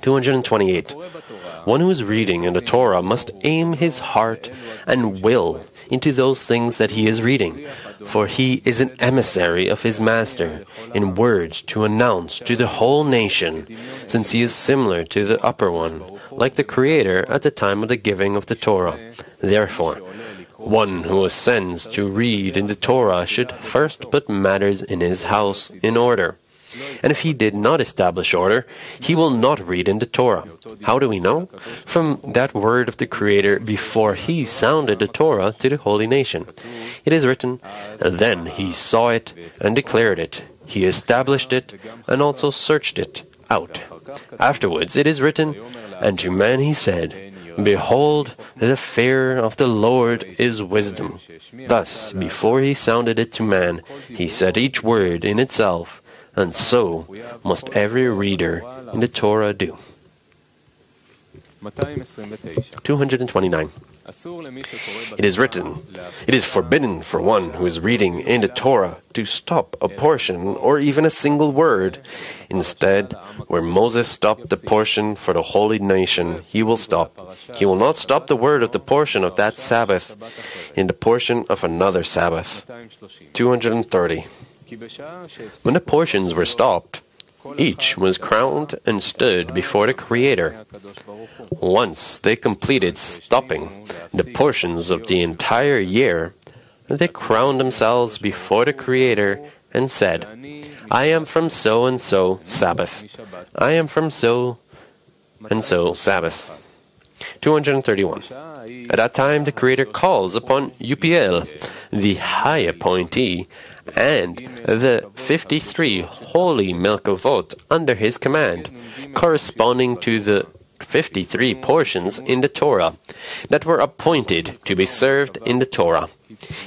228. One who is reading in the Torah must aim his heart and will into those things that he is reading, for he is an emissary of his master, in words to announce to the whole nation, since he is similar to the upper one, like the Creator at the time of the giving of the Torah. Therefore, one who ascends to read in the Torah should first put matters in his house in order. And if he did not establish order, he will not read in the Torah. How do we know? From that word of the Creator before he sounded the Torah to the holy nation. It is written, "Then he saw it and declared it. He established it and also searched it out." Afterwards it is written, "And to man he said, Behold, the fear of the Lord is wisdom." Thus, before he sounded it to man, he set each word in itself, and so must every reader in the Torah do. 229. It is written, "It is forbidden for one who is reading in the Torah to stop a portion or even a single word. Instead, where Moses stopped the portion for the holy nation, he will stop. He will not stop the word of the portion of that Sabbath in the portion of another Sabbath." 230. When the portions were stopped, each was crowned and stood before the Creator. Once they completed stopping the portions of the entire year, they crowned themselves before the Creator and said, "I am from so-and-so Sabbath. I am from so-and-so Sabbath." 231. At that time the Creator calls upon Upiel, the high appointee, and the 53 holy Melkavot under his command, corresponding to the 53 portions in the Torah that were appointed to be served in the Torah.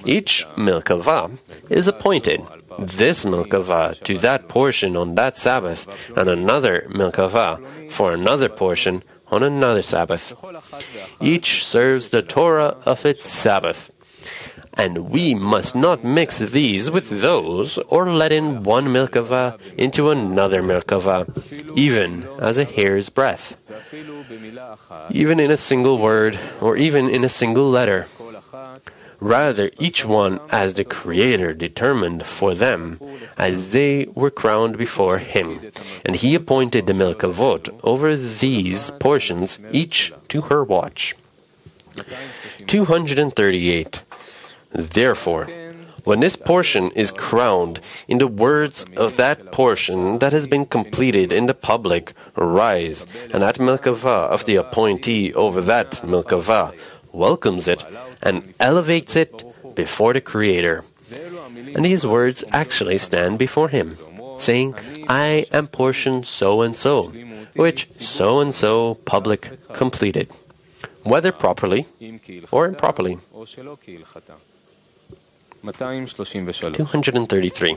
Each Melkavah is appointed, this Melkavah to that portion on that Sabbath, and another Melkavah for another portion on another Sabbath. Each serves the Torah of its Sabbath. And we must not mix these with those, or let in one Melkavah into another Melkavah, even as a hair's breadth, even in a single word, or even in a single letter. Rather, each one as the Creator determined for them, as they were crowned before Him. And He appointed the Melkavot over these portions, each to her watch. 238. Therefore, when this portion is crowned in the words of that portion that has been completed in the public, rise, and that Melkavah of the appointee over that Melkavah welcomes it and elevates it before the Creator. And these words actually stand before Him, saying, "I am portion so-and-so," which so-and-so public completed, whether properly or improperly. 233.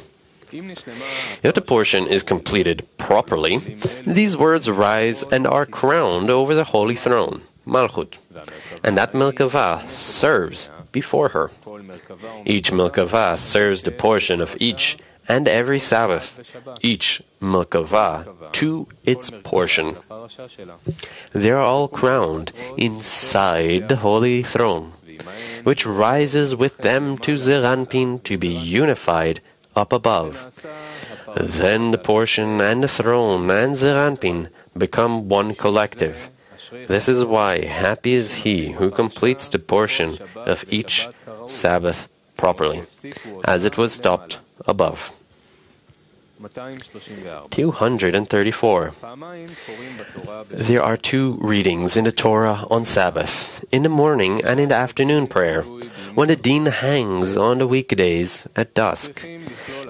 If the portion is completed properly, these words rise and are crowned over the holy throne, Malchut, and that Melkavah serves before her. Each Melkavah serves the portion of each and every Sabbath, each Melkavah to its portion. They are all crowned inside the holy throne, which rises with them to Zeranpin to be unified up above. Then the portion and the throne and Zeranpin become one collective. This is why happy is he who completes the portion of each Sabbath properly, as it was stopped above. 234. There are two readings in the Torah on Sabbath, in the morning and in the afternoon prayer, when the din hangs on the weekdays at dusk.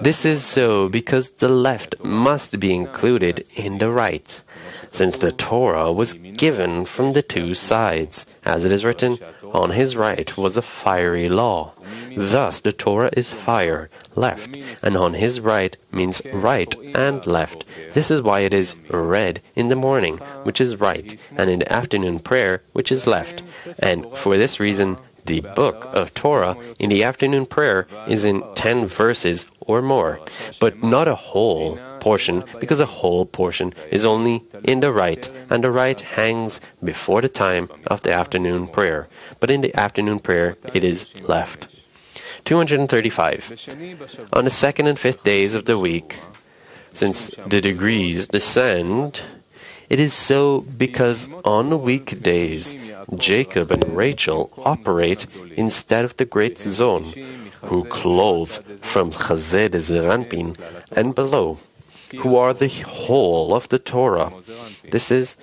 This is so because the left must be included in the right, since the Torah was given from the two sides. As it is written, on his right was a fiery law, Thus, the Torah is fire, left, and on his right means right and left. This is why it is read in the morning, which is right, and in the afternoon prayer, which is left. And for this reason, the book of Torah in the afternoon prayer is in 10 verses or more, but not a whole portion, because a whole portion is only in the right, and the right hangs before the time of the afternoon prayer. But in the afternoon prayer, it is left. 235. On the second and fifth days of the week, since the degrees descend, it is so because on the weekdays, Jacob and Rachel operate instead of the great Zon, who clothe from Chazé de Zeranpin and below, who are the whole of the Torah. This is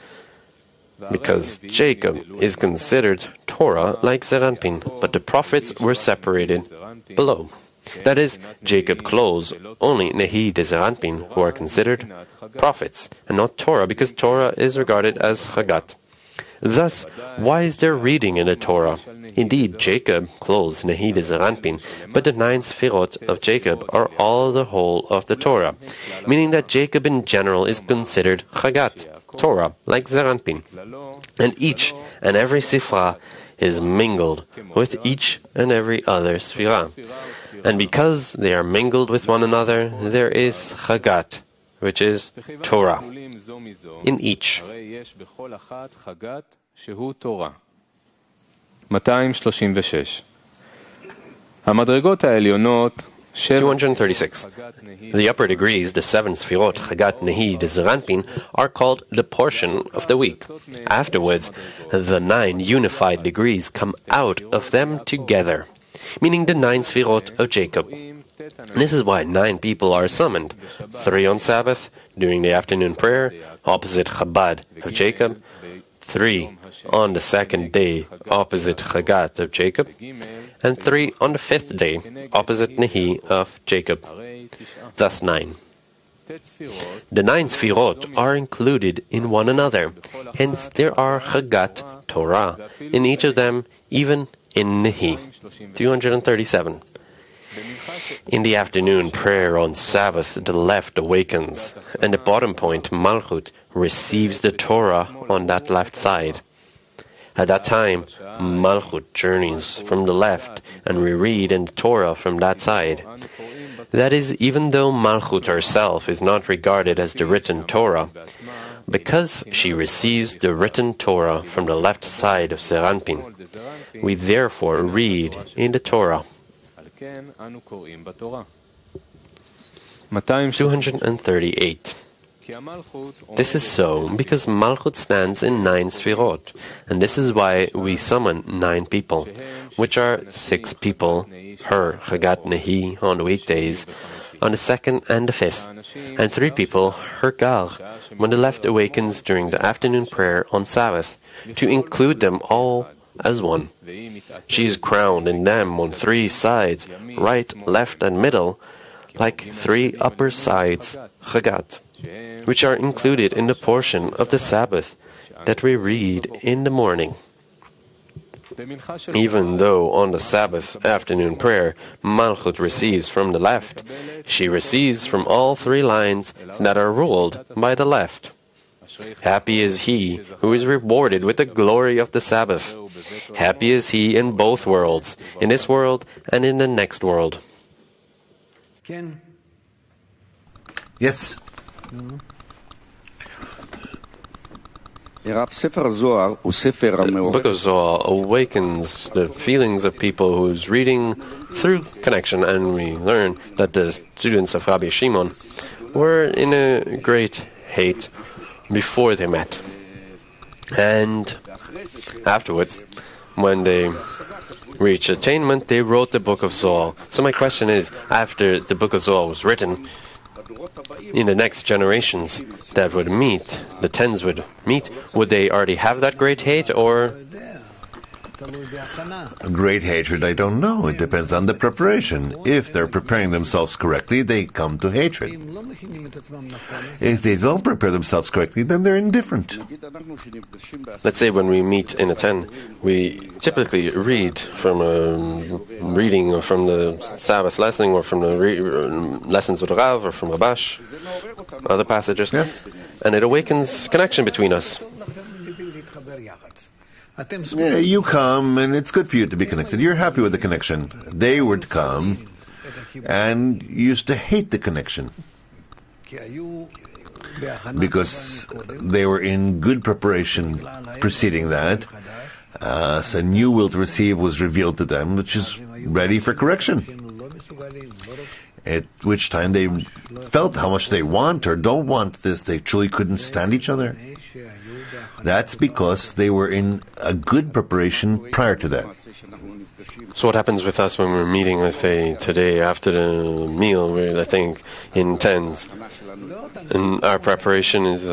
because Jacob is considered Torah like Zeranpin, but the prophets were separated below. That is, Jacob clothes only Nehi de Zeranpin, who are considered prophets, and not Torah, because Torah is regarded as Chagat. Thus, why is there reading in the Torah? Indeed, Jacob clothes Nehi de Zeranpin, but the 9 Sfirot of Jacob are all the whole of the Torah, meaning that Jacob in general is considered Chagat, Torah, like Zeranpin, and each and every Sifra is mingled with each and every other Sfirah. And because they are mingled with one another, there is Chagat, which is Torah, in each. 236. המדרגות העליונות 236. The upper degrees, the 7 Sfirot, Chagat, Nehi, de Zeranpin, are called the portion of the week. Afterwards, the 9 unified degrees come out of them together, meaning the 9 Sfirot of Jacob. This is why 9 people are summoned, 3 on Sabbath, during the afternoon prayer, opposite Chabad of Jacob, 3 on the second day, opposite Chagat of Jacob, and 3 on the 5th day, opposite Nehi of Jacob. Thus 9. The 9 Sfirot are included in one another, hence there are Chagat, Torah, in each of them, even in Nehi. 237. In the afternoon prayer on Sabbath, the left awakens, and the bottom point, Malchut, receives the Torah on that left side. At that time, Malchut journeys from the left, and we read in the Torah from that side. That is, even though Malchut herself is not regarded as the written Torah, because she receives the written Torah from the left side of Zeranpin, we therefore read in the Torah. 238. This is so because Malchut stands in 9 Sfirot, and this is why we summon 9 people, which are 6 people, her, Chagat Nehi, on the weekdays, on the 2nd and the 5th, and 3 people, her Gar, when the left awakens during the afternoon prayer on Sabbath, to include them all as one. She is crowned in them on 3 sides, right, left, and middle, like 3 upper sides, Chagat, which are included in the portion of the Sabbath that we read in the morning. Even though on the Sabbath afternoon prayer Malchut receives from the left, she receives from all 3 lines that are ruled by the left. Happy is he who is rewarded with the glory of the Sabbath. Happy is he in both worlds, in this world and in the next world. Yes. The Book of Zohar awakens the feelings of people who's reading through connection, and we learn that the students of Rabbi Shimon were in a great hate before they met. And afterwards, when they reached attainment, they wrote the Book of Zohar. So my question is, after the Book of Zohar was written, in the next generations that would meet, the tens would meet, would they already have that great hate, or Great hatred, I don't know. It depends on the preparation. If they're preparing themselves correctly, they come to hatred. If they don't prepare themselves correctly, then they're indifferent. Let's say when we meet in a tent, we typically read from a reading or from the Sabbath lesson or from the lessons with Rav or from Rabash, other passages. Yes. And it awakens connection between us. Yeah, you come, and it's good for you to be connected. You're happy with the connection. They would come and used to hate the connection because they were in good preparation preceding that. So a new will to receive was revealed to them, which is ready for correction. At which time they felt how much they want or don't want this. They truly couldn't stand each other. That's because they were in a good preparation prior to that. So what happens with us when we're meeting, let's say, today after the meal, we're, I think, in tens, and our preparation is...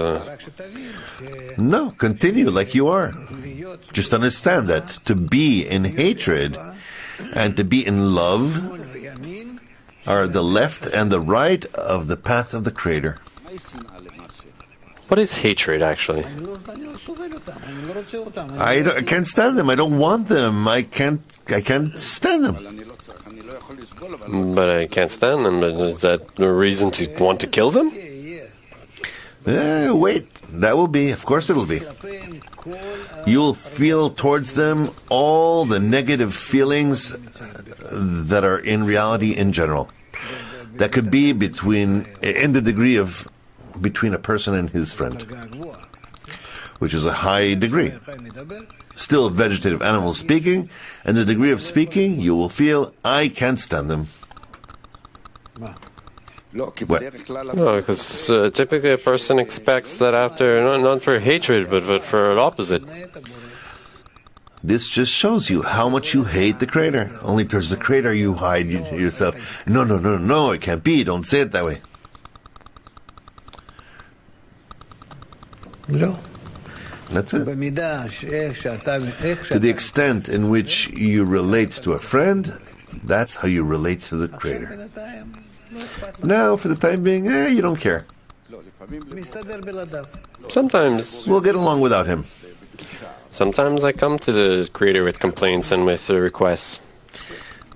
No, continue like you are. Just understand that to be in hatred and to be in love are the left and the right of the path of the Creator. What is hatred, actually? I can't stand them. I don't want them. I can't stand them. But I can't stand them. But is that a reason to want to kill them? Wait. That will be. Of course it'll be. You'll feel towards them all the negative feelings that are in reality in general. That could be in the degree of between a person and his friend, which is a high degree. Still vegetative animals speaking, and the degree of speaking, you will feel, I can't stand them. What? No, because typically a person expects that after, not for hatred, but for an opposite. This just shows you how much you hate the Creator. Only towards the Creator you hide yourself. No, it can't be. Don't say it that way. That's it. To the extent in which you relate to a friend, that's how you relate to the Creator. Now, for the time being, you don't care. Sometimes we'll get along without him. Sometimes I come to the Creator with complaints and with requests.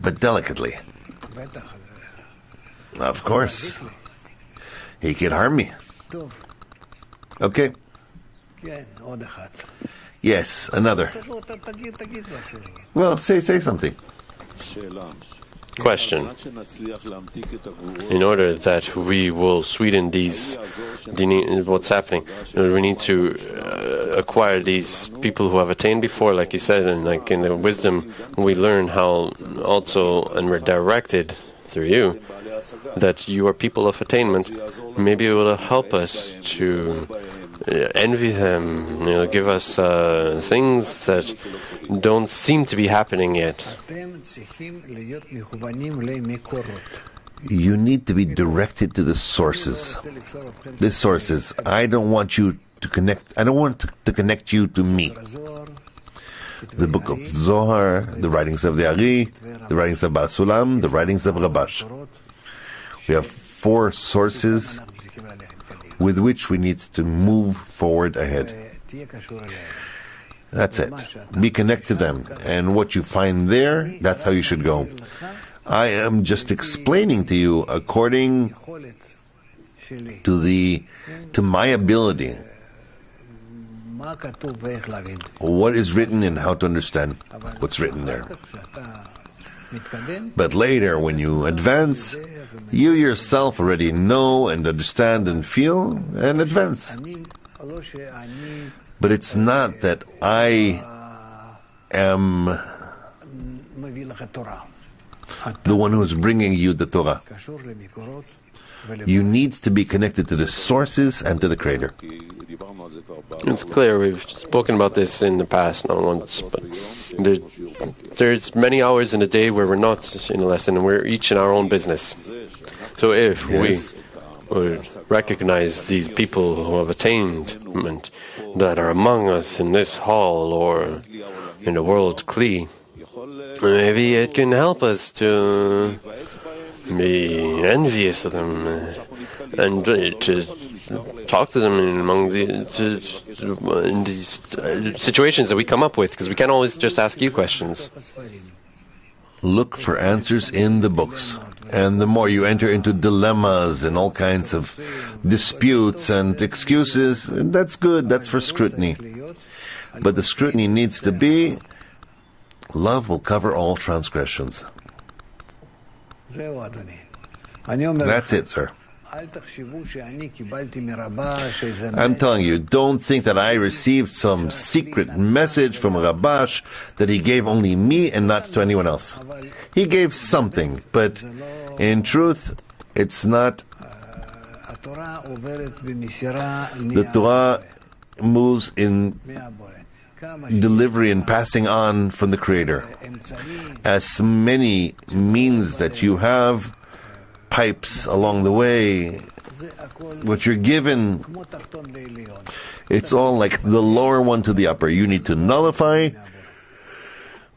But delicately. Of course. He could harm me. Okay. Yes, another. Well, say something. Question. In order that we will sweeten what's happening, we need to acquire these people who have attained before, like you said, and like in the wisdom, we learn how also, and we're directed through you, that you are people of attainment. Maybe it will help us to envy them, give us things that don't seem to be happening yet. You need to be directed to the sources. The sources. I don't want you to connect. I don't want to connect you to me. The book of Zohar, the writings of the Ari, the writings of Baal Sulam, the writings of Rabash. We have 4 sources with which we need to move forward ahead. That's it. Be connected to them. And what you find there, that's how you should go. I am just explaining to you according to my ability what is written and how to understand what's written there. But later, when you advance, you yourself already know and understand and feel and advance. But it's not that I am the one who is bringing you the Torah. You need to be connected to the sources and to the Creator. It's clear, we've spoken about this in the past, not once, but there's many hours in a day where we're not in a lesson and we're each in our own business. So if we would recognize these people who have attainment that are among us in this hall or in the world Kli. Maybe it can help us to be envious of them and to talk to them in these situations that we come up with, because we can't always just ask you questions. Look for answers in the books. And the more you enter into dilemmas and all kinds of disputes and excuses, and that's good, that's for scrutiny. But the scrutiny needs to be, love will cover all transgressions. That's it, sir. I'm telling you, don't think that I received some secret message from Rabash that he gave only me and not to anyone else. He gave something, but in truth, it's not. The Torah moves in delivery and passing on from the Creator. As many means that you have, pipes along the way, what you're given, it's all like the lower one to the upper. You need to nullify,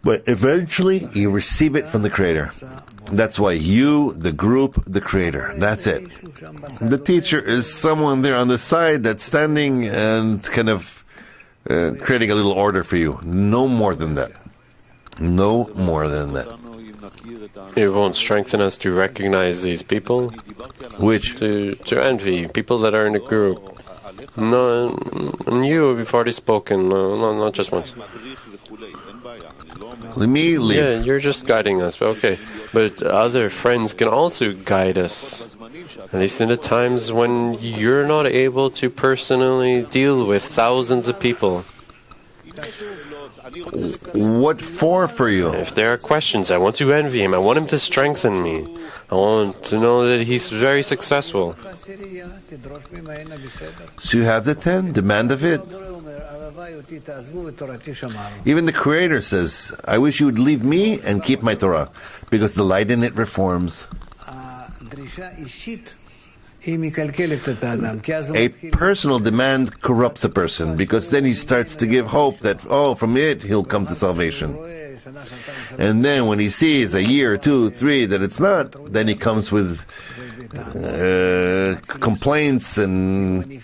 but eventually you receive it from the Creator. That's why you, the group, the Creator. That's it. The teacher is someone there on the side that's standing and kind of creating a little order for you. No more than that. No more than that. It won't strengthen us to recognize these people. Which? To envy people that are in a group. No, and you, we've already spoken. No, not just once. Let me leave. Yeah, you're just guiding us. Okay. But other friends can also guide us. At least in the times when you're not able to personally deal with thousands of people. What for you? If there are questions, I want to envy him. I want him to strengthen me. I want to know that he's very successful. So you have the 10, demand of it. Even the Creator says, I wish you would leave me and keep my Torah, because the light in it reforms. A personal demand corrupts a person, because then he starts to give hope that, from it he'll come to salvation. And then when he sees a year, 2, 3 that it's not, then he comes with complaints and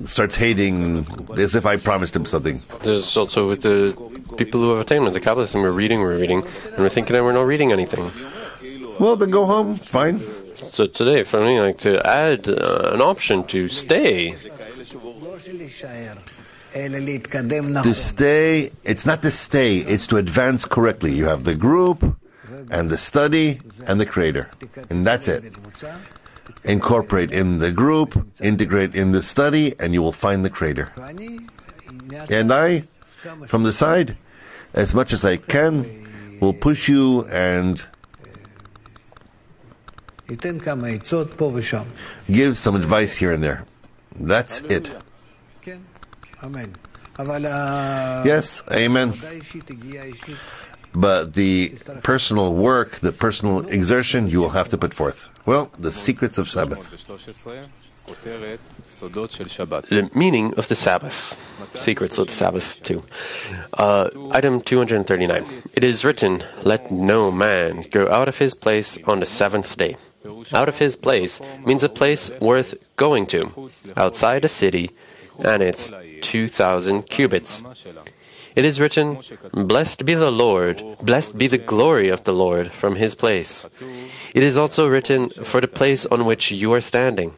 starts hating as if I promised him something. There's also with the people who have attainment, the Kabbalists, and we're reading, and we're thinking that we're not reading anything. Well, then go home, fine. So today, for me, like to add an option to stay. To stay, it's not to stay, it's to advance correctly. You have the group, and the study, and the Creator. And that's it. Incorporate in the group, integrate in the study, and you will find the Creator. And I, from the side, as much as I can, will push you and give some advice here and there. That's it. Yes, amen. But the personal work, the personal exertion, you will have to put forth. Well, the secrets of Sabbath. The meaning of the Sabbath. Secrets of the Sabbath, too. Item 239. It is written, let no man go out of his place on the seventh day. Out of his place means a place worth going to, outside a city, and it's 2,000 cubits. It is written, blessed be the Lord, blessed be the glory of the Lord from his place. It is also written, for the place on which you are standing.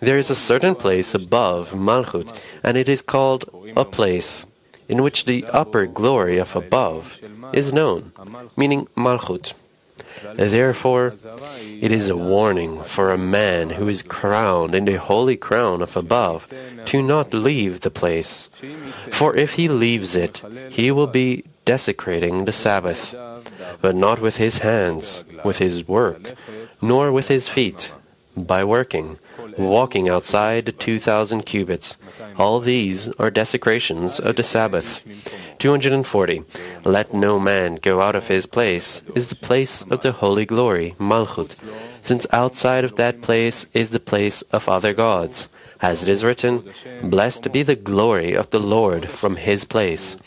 There is a certain place above Malchut, and it is called a place, in which the upper glory of above is known, meaning Malchut. Therefore, it is a warning for a man who is crowned in the holy crown of above to not leave the place. For if he leaves it, he will be desecrating the Sabbath, but not with his hands, with his work, nor with his feet, by working, walking outside the 2,000 cubits. All these are desecrations of the Sabbath. 240. Let no man go out of his place is the place of the holy glory, Malchut, since outside of that place is the place of other gods, As it is written, "Blessed be the glory of the Lord from his place."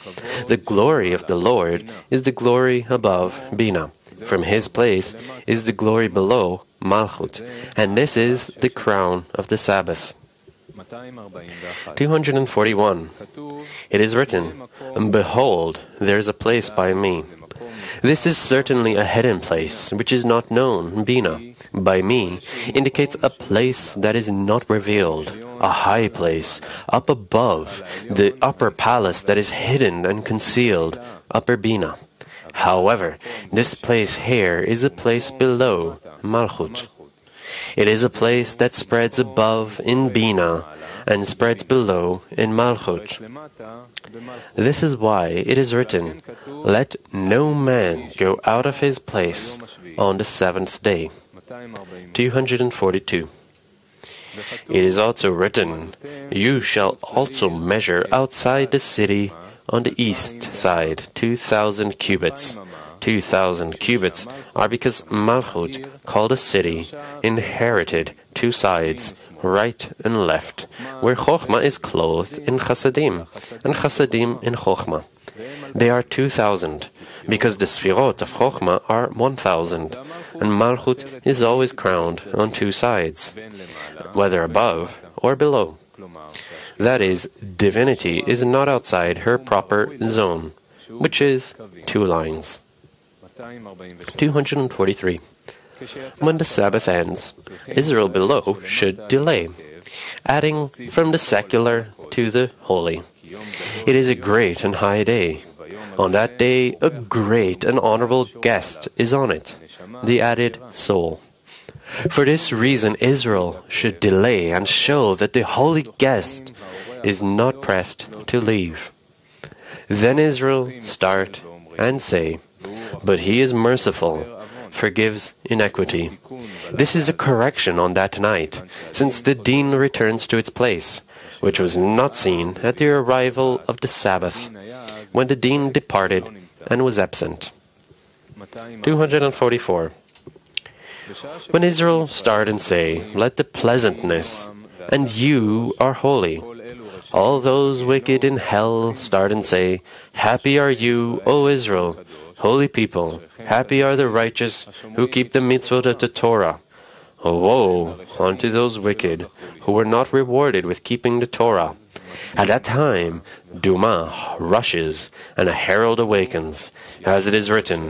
The glory of the Lord is the glory above Bina. From his place is the glory below Malchut, and this is the crown of the Sabbath. 241. It is written, "Behold, there is a place by me." This is certainly a hidden place, which is not known. Bina, by me, indicates a place that is not revealed, a high place, up above, the upper palace that is hidden and concealed, upper Bina. However, this place here is a place below, Malchut. It is a place that spreads above in Bina and spreads below in Malchut. This is why it is written, "Let no man go out of his place on the seventh day." 242. It is also written, "You shall also measure outside the city on the east side 2,000 cubits." 2,000 cubits are because Malchut, called a city, inherited two sides, right and left, where Chochmah is clothed in Chasadim, and Chasadim in Chochmah. They are 2,000, because the Sfirot of Chochmah are 1,000, and Malchut is always crowned on two sides, whether above or below. That is, divinity is not outside her proper zone, which is 2 lines. 243. When the Sabbath ends, Israel below should delay, adding from the secular to the holy. It is a great and high day. On that day, a great and honorable guest is on it, the added soul. For this reason, Israel should delay and show that the holy guest is not pressed to leave. Then Israel start and say, "But he is merciful, forgives iniquity." This is a correction on that night, since the din returns to its place, which was not seen at the arrival of the Sabbath, when the din departed and was absent. 244. When Israel start and say, "Let the pleasantness, and you are holy," all those wicked in hell start and say, "Happy are you, O Israel, holy people, happy are the righteous who keep the mitzvot of the Torah." Woe unto those wicked who were not rewarded with keeping the Torah. At that time, Duma rushes and a herald awakens, as it is written,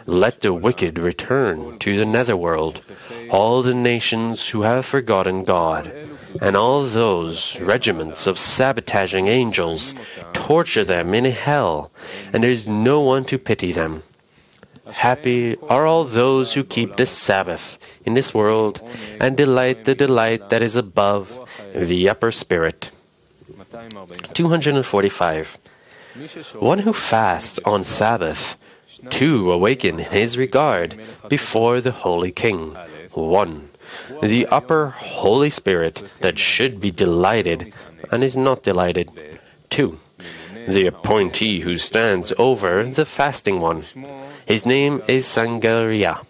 "Let the wicked return to the netherworld, all the nations who have forgotten God, and all those regiments of sabotaging angels torture them in hell, and there is no one to pity them. Happy are all those who keep the Sabbath in this world and delight the delight that is above the upper spirit." 245. One who fasts on Sabbath, to awaken his regard before the Holy King. 1. The upper Holy Spirit that should be delighted and is not delighted. 2. The appointee who stands over the fasting one. His name is Sangariah.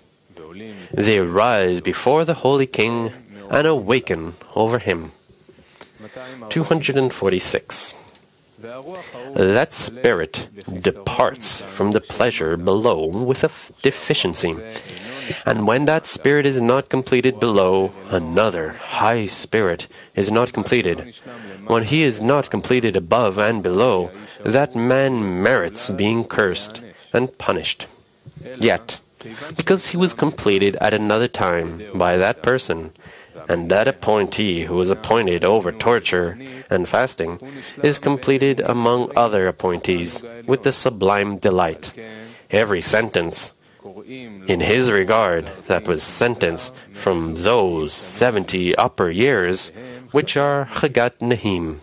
They rise before the Holy King and awaken over him. 246. That spirit departs from the pleasure below with a deficiency. And when that spirit is not completed below, another high spirit is not completed. When he is not completed above and below, that man merits being cursed and punished. Yet, because he was completed at another time by that person, and that appointee who was appointed over torture and fasting is completed among other appointees with the sublime delight. Every sentence in his regard that was sentenced from those 70 upper years, which are Chagat Nehim,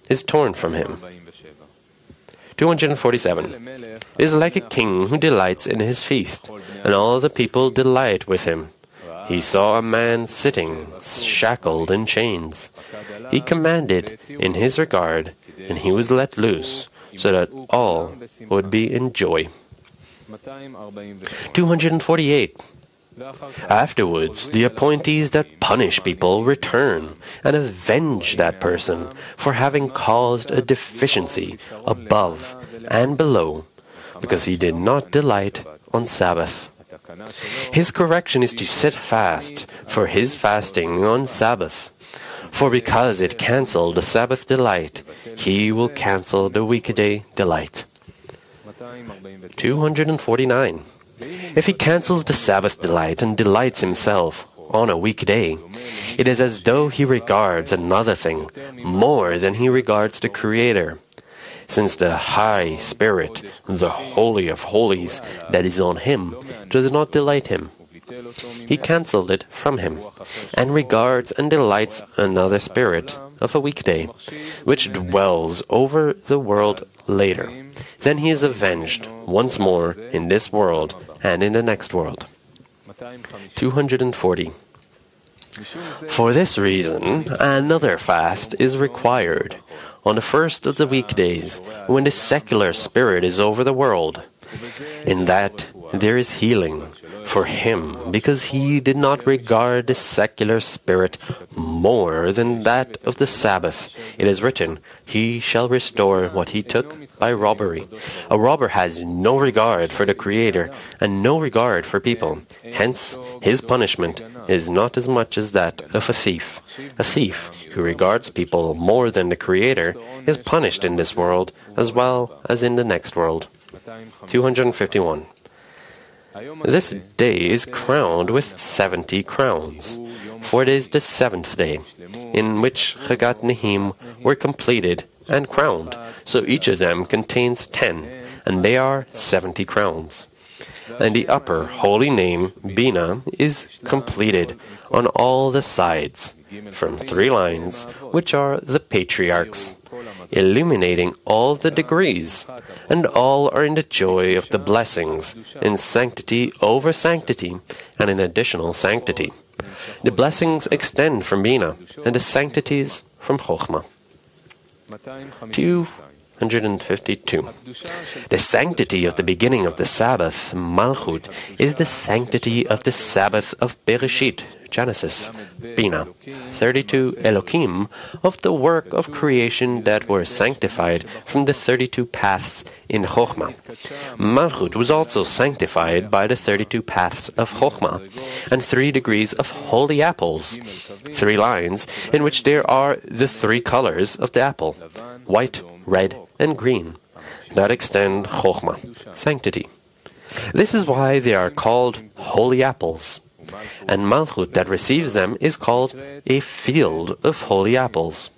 is torn from him. 247. Is like a king who delights in his feast, and all the people delight with him. He saw a man sitting, shackled in chains. He commanded in his regard, and he was let loose, so that all would be in joy. 248. Afterwards, the appointees that punish people return and avenge that person for having caused a deficiency above and below, because he did not delight on Sabbath. His correction is to sit fast for his fasting on Sabbath. For because it cancelled the Sabbath delight, he will cancel the weekday delight. 249. If he cancels the Sabbath delight and delights himself on a weekday, it is as though he regards another thing more than he regards the Creator. Since the high spirit, the Holy of Holies, that is on him, does not delight him, he cancelled it from him, and regards and delights another spirit of a weekday, which dwells over the world later. Then he is avenged once more in this world and in the next world. 240. For this reason, another fast is required on the first of the weekdays, when the secular spirit is over the world. In that there is healing for him, because he did not regard the secular spirit more than that of the Sabbath. It is written, "He shall restore what he took by robbery." A robber has no regard for the Creator and no regard for people. Hence, his punishment is not as much as that of a thief. A thief who regards people more than the Creator is punished in this world as well as in the next world. 251. This day is crowned with 70 crowns, for it is the 7th day, in which Chagat Nehim were completed and crowned, so each of them contains 10, and they are 70 crowns. And the upper holy name, Bina, is completed on all the sides, from 3 lines, which are the patriarchs, illuminating all the degrees, and all are in the joy of the blessings, in sanctity over sanctity, and in additional sanctity. The blessings extend from Bina, and the sanctities from Chokhmah. 252. The sanctity of the beginning of the Sabbath, Malchut, is the sanctity of the Sabbath of Bereshit, Genesis, Bina, 32 Elohim, of the work of creation that were sanctified from the 32 paths in Chokhmah. Malchut was also sanctified by the 32 paths of Chokhmah, and 3 degrees of holy apples, 3 lines in which there are the 3 colors of the apple, white, red, and green, that extend Chokhmah, sanctity. This is why they are called holy apples, and Malchut that receives them is called a field of holy apples.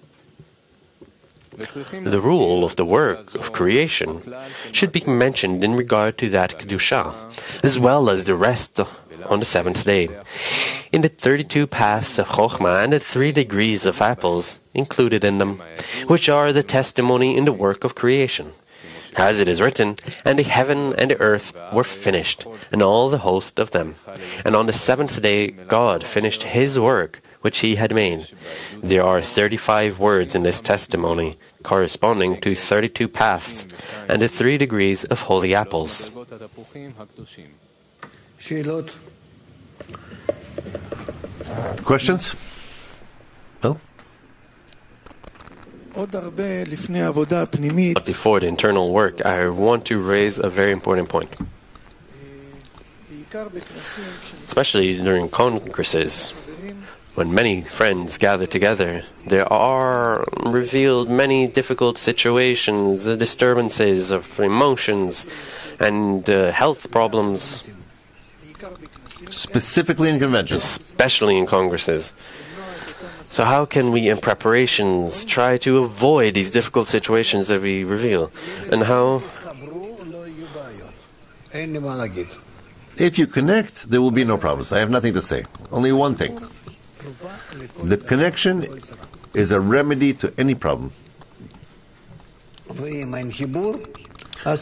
The rule of the work of creation should be mentioned in regard to that Kedusha, as well as the rest on the 7th day. In the 32 paths of Chokhmah and the 3 degrees of apples included in them, which are the testimony in the work of creation. As it is written, "And the heaven and the earth were finished, and all the host of them. And on the 7th day God finished his work which he had made." There are 35 words in this testimony, corresponding to 32 paths, and the 3 degrees of holy apples. Questions? No? But before the internal work, I want to raise a very important point. Especially during congresses, when many friends gather together, there are revealed many difficult situations, disturbances of emotions, and health problems. Specifically in conventions. Especially in congresses. So how can we, in preparations, try to avoid these difficult situations that we reveal? And how? If you connect, there will be no problems. I have nothing to say. Only one thing. The connection is a remedy to any problem.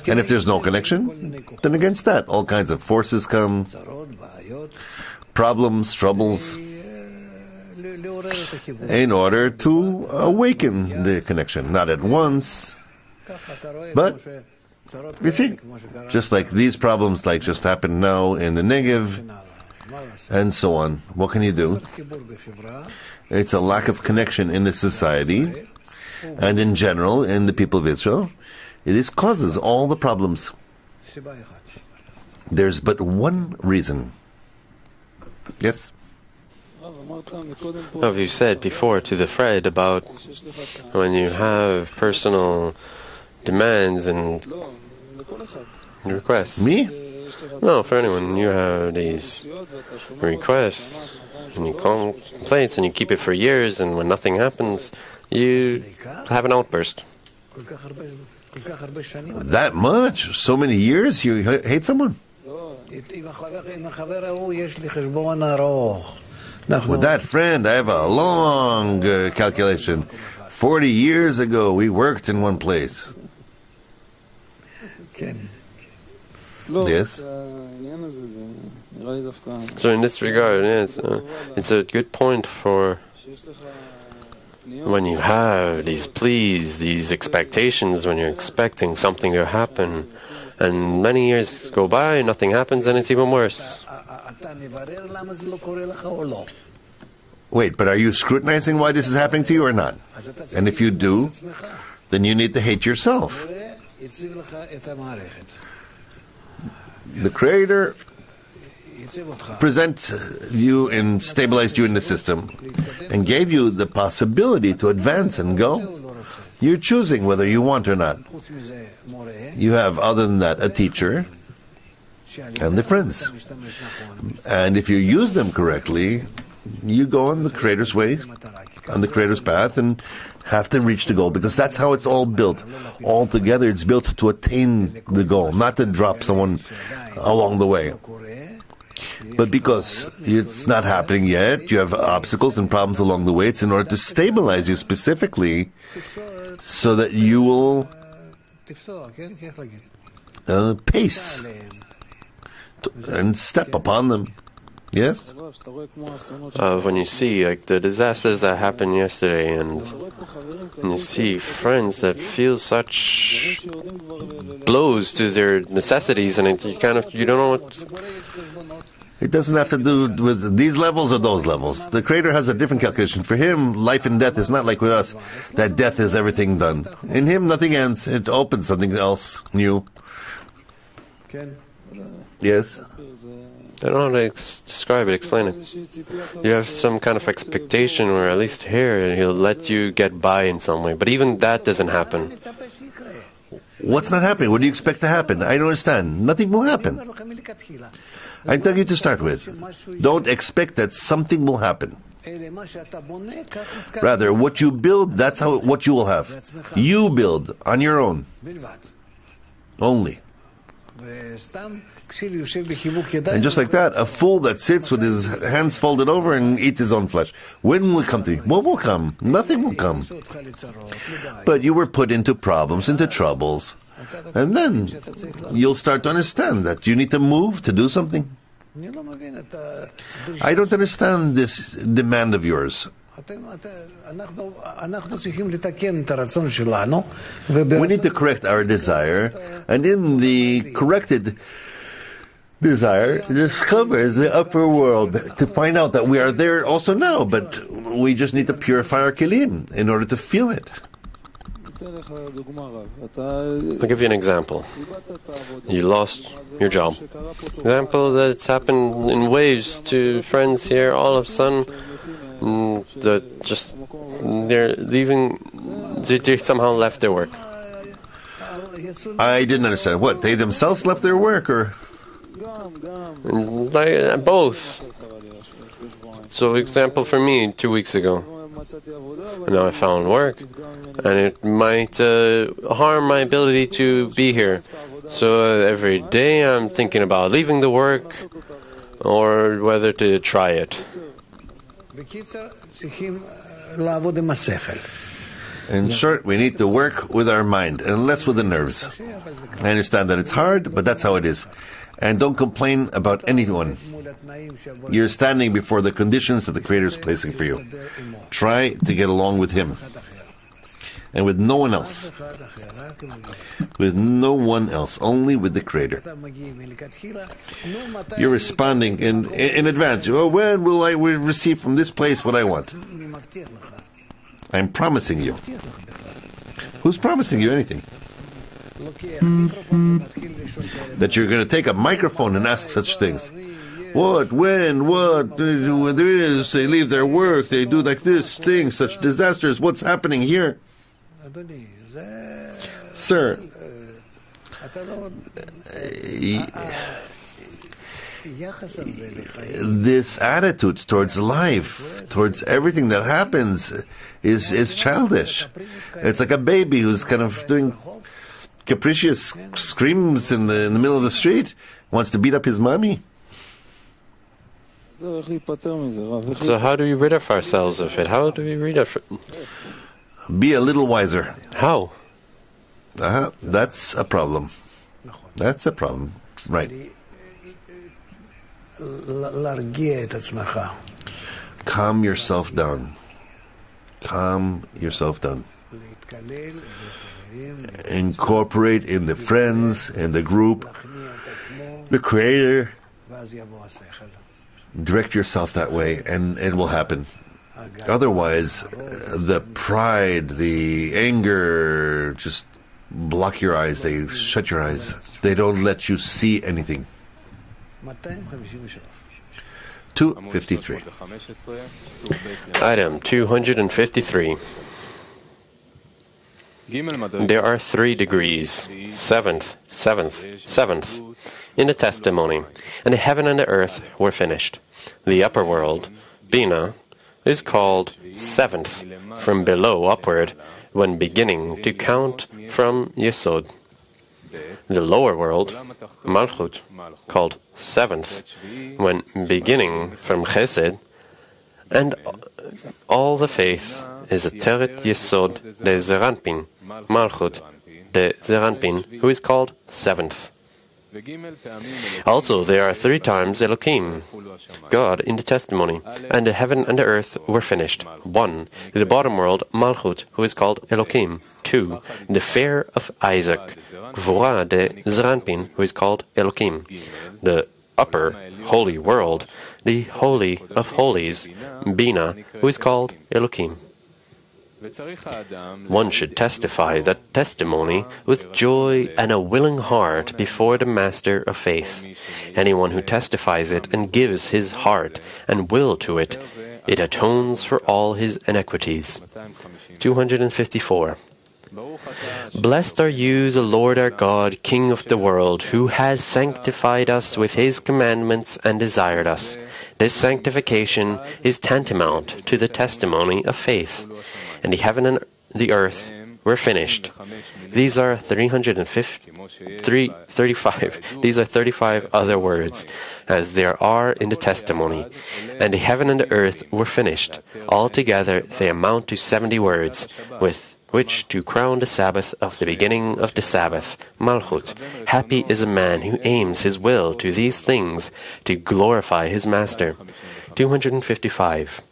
And if there's no connection, then against that, all kinds of forces come, problems, troubles, in order to awaken the connection. Not at once, but, you see, just like these problems like just happened now in the Negev, and so on. What can you do? It's a lack of connection in the society, and in general, in the people of Israel. It causes all the problems. There's but one reason. Yes? Well, you said before to the Fred about when you have personal demands and requests. Me? No, for anyone. You have these requests and you complaints and you keep it for years, and when nothing happens, you have an outburst. That much? So many years? You hate someone? With that friend, I have a long calculation. 40 years ago, we worked in one place. Yes? So in this regard, it's a good point for when you have these pleas, these expectations, when you're expecting something to happen, and many years go by, nothing happens, and it's even worse. Wait, but are you scrutinizing why this is happening to you or not? And if you do, then you need to hate yourself. The Creator presented you and stabilized you in the system and gave you the possibility to advance and go. You're choosing whether you want or not. You have, other than that, a teacher and the friends. And if you use them correctly, you go on the Creator's way, on the Creator's path, and have to reach the goal, because that's how it's all built. All together, it's built to attain the goal, not to drop someone along the way. But because it's not happening yet, you have obstacles and problems along the way, it's in order to stabilize you specifically so that you will pace and step upon them. Yes? When you see like the disasters that happened yesterday, and you see friends that feel such blows to their necessities, and you don't know what. It doesn't have to do with these levels or those levels. The Creator has a different calculation. For Him, life and death is not like with us, that death is everything done. In Him, nothing ends. It opens something else new. Yes? I don't know how to describe it, explain it. You have some kind of expectation, or at least here, He'll let you get by in some way. But even that doesn't happen. What's not happening? What do you expect to happen? I don't understand. Nothing will happen. I tell you to start with, don't expect that something will happen. Rather, what you build, that's what you will have. You build on your own. Only. And just like that, a fool that sits with his hands folded over and eats his own flesh. When will it come to you? What will come? Nothing will come. But you were put into problems, into troubles. And then you'll start to understand that you need to move to do something. I don't understand this demand of yours. We need to correct our desire, and in the corrected desire, discover the upper world to find out that we are there also now, but we just need to purify our kelim in order to feel it. I'll give you an example. You lost your job. Example that's happened in waves to friends here. All of a sudden, they're leaving. They somehow left their work. I didn't understand. What, they themselves left their work, or? Both. So, example for me, 2 weeks ago. Now I found work, and it might harm my ability to be here. So every day I'm thinking about leaving the work or whether to try it. In short, we need to work with our mind and less with the nerves. I understand that it's hard, but that's how it is. And don't complain about anyone. You're standing before the conditions that the Creator is placing for you. Try to get along with Him. and with no one else. With no one else, only with the Creator. You're responding in advance. Oh, when will I receive from this place what I want? I'm promising you. Who's promising you anything? That you're going to take a microphone and ask such things. What, when, what, there is, they leave their work, they do like this, things, such disasters, what's happening here? Sir, this attitude towards life, towards everything that happens, is childish. It's like a baby who's kind of doing capricious screams in the middle of the street, wants to beat up his mommy. So how do we rid of ourselves of it? How do we rid of it? Be a little wiser. How? That's a problem. That's a problem. Right. Calm yourself down. Calm yourself down. Incorporate in the friends, in the group, the Creator. Direct yourself that way, and it will happen. Otherwise, the pride, the anger, just block your eyes. They shut your eyes. They don't let you see anything. 253. Item 253. There are 3 degrees, seventh, in the testimony, and the heaven and the earth were finished. The upper world, Bina, is called 7th, from below upward, when beginning to count from Yesod. The lower world, Malchut, called 7th, when beginning from Chesed, and all the faith is a Teret Yesod de Zeranpin, Malchut de Zeranpin, who is called 7th. Also, there are 3 times Elohim, God, in the testimony, and the heaven and the earth were finished. 1. The bottom world, Malchut, who is called Elohim. 2. The fair of Isaac, Gvorah de Zeranpin, who is called Elohim. The upper, holy world, the Holy of Holies, Bina, who is called Elohim. One should testify that testimony with joy and a willing heart before the Master of Faith. Anyone who testifies it and gives his heart and will to it, it atones for all his iniquities. 254. Blessed are you, the Lord our God, King of the world, who has sanctified us with his commandments and desired us. This sanctification is tantamount to the testimony of faith. And the heaven and the earth were finished. These are 35. These are 35 other words, as there are in the testimony. And the heaven and the earth were finished. Altogether they amount to 70 words, with which to crown the Sabbath of the beginning of the Sabbath, Malchut. Happy is a man who aims his will to these things, to glorify his Master. 255.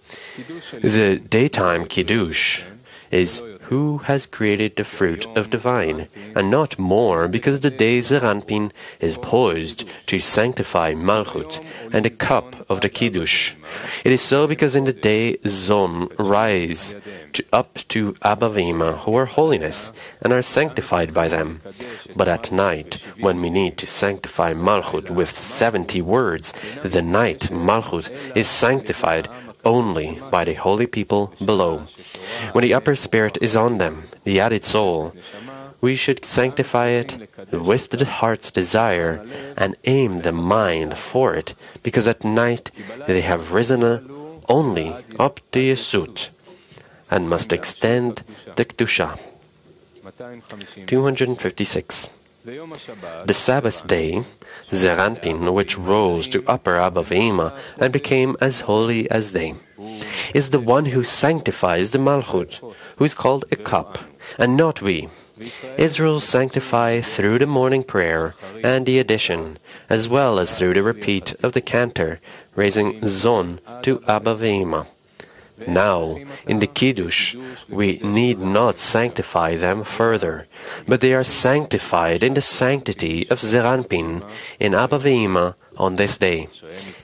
The daytime Kiddush is who has created the fruit of the vine, and not more, because the day Zeranpin is poised to sanctify Malchut and the cup of the Kiddush. It is so because in the day Zon rise up to Abavima, who are holiness, and are sanctified by them. But at night, when we need to sanctify Malchut with 70 words, the night Malchut is sanctified only by the holy people below. When the upper spirit is on them, the added soul, we should sanctify it with the heart's desire and aim the mind for it, because at night they have risen only up to Yesut and must extend the Kedusha. 256. The Sabbath day, Zeranpin, which rose to upper Abavima and became as holy as they, is the one who sanctifies the Malchut, who is called a cup, and not we. Israel sanctify through the morning prayer and the addition, as well as through the repeat of the cantor, raising Zon to Abavima. Now, in the Kiddush, we need not sanctify them further, but they are sanctified in the sanctity of Zeranpin in Abba Ve'ima on this day.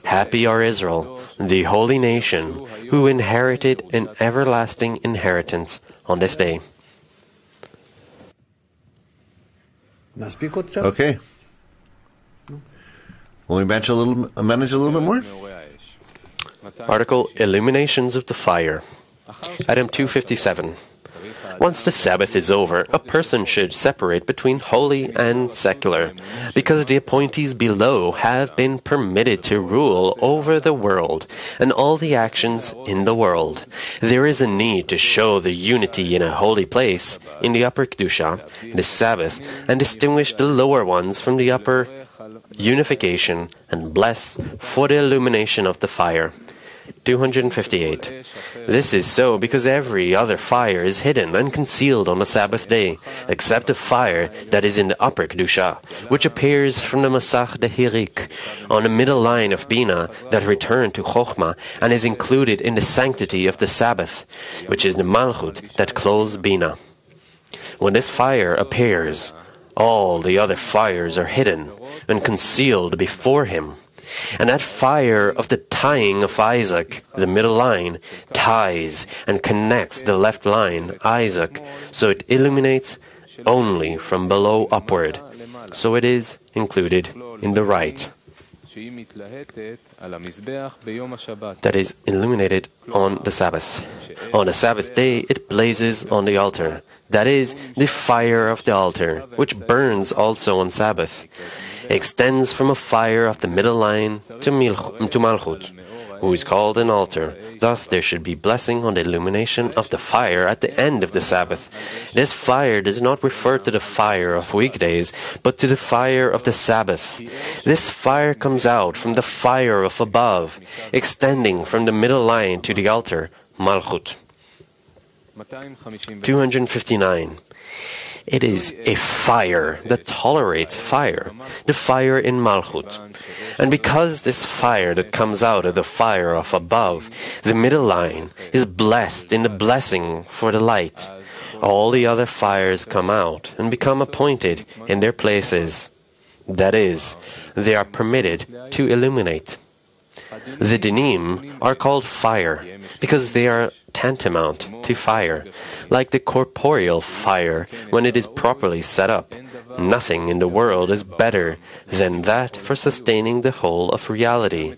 Happy are Israel, the holy nation, who inherited an everlasting inheritance on this day. Okay. Will we manage a little bit more? Article Illuminations of the Fire. Item 257. Once the Sabbath is over, a person should separate between holy and secular, because the appointees below have been permitted to rule over the world and all the actions in the world. There is a need to show the unity in a holy place, in the upper Kedusha, the Sabbath, and distinguish the lower ones from the upper unification, and bless for the illumination of the fire. 258. This is so because every other fire is hidden and concealed on the Sabbath day, except the fire that is in the upper Kedusha, which appears from the Masach de Hirik, on the middle line of Bina that returned to Chochmah and is included in the sanctity of the Sabbath, which is the Malchut that clothes Bina. When this fire appears, all the other fires are hidden and concealed before him. And that fire of the tying of Isaac, the middle line, ties and connects the left line, Isaac, so it illuminates only from below upward, so it is included in the right. That is illuminated on the Sabbath. On the Sabbath day, it blazes on the altar. That is the fire of the altar, which burns also on Sabbath. Extends from a fire of the middle line to Malchut, who is called an altar. Thus there should be blessing on the illumination of the fire at the end of the Sabbath. This fire does not refer to the fire of weekdays, but to the fire of the Sabbath. This fire comes out from the fire of above, extending from the middle line to the altar, Malchut. 259. It is a fire that tolerates fire, the fire in Malchut. And because this fire that comes out of the fire of above, the middle line, is blessed in the blessing for the light, all the other fires come out and become appointed in their places. That is, they are permitted to illuminate. The dinim are called fire because they are tantamount to fire, like the corporeal fire when it is properly set up. Nothing in the world is better than that for sustaining the whole of reality.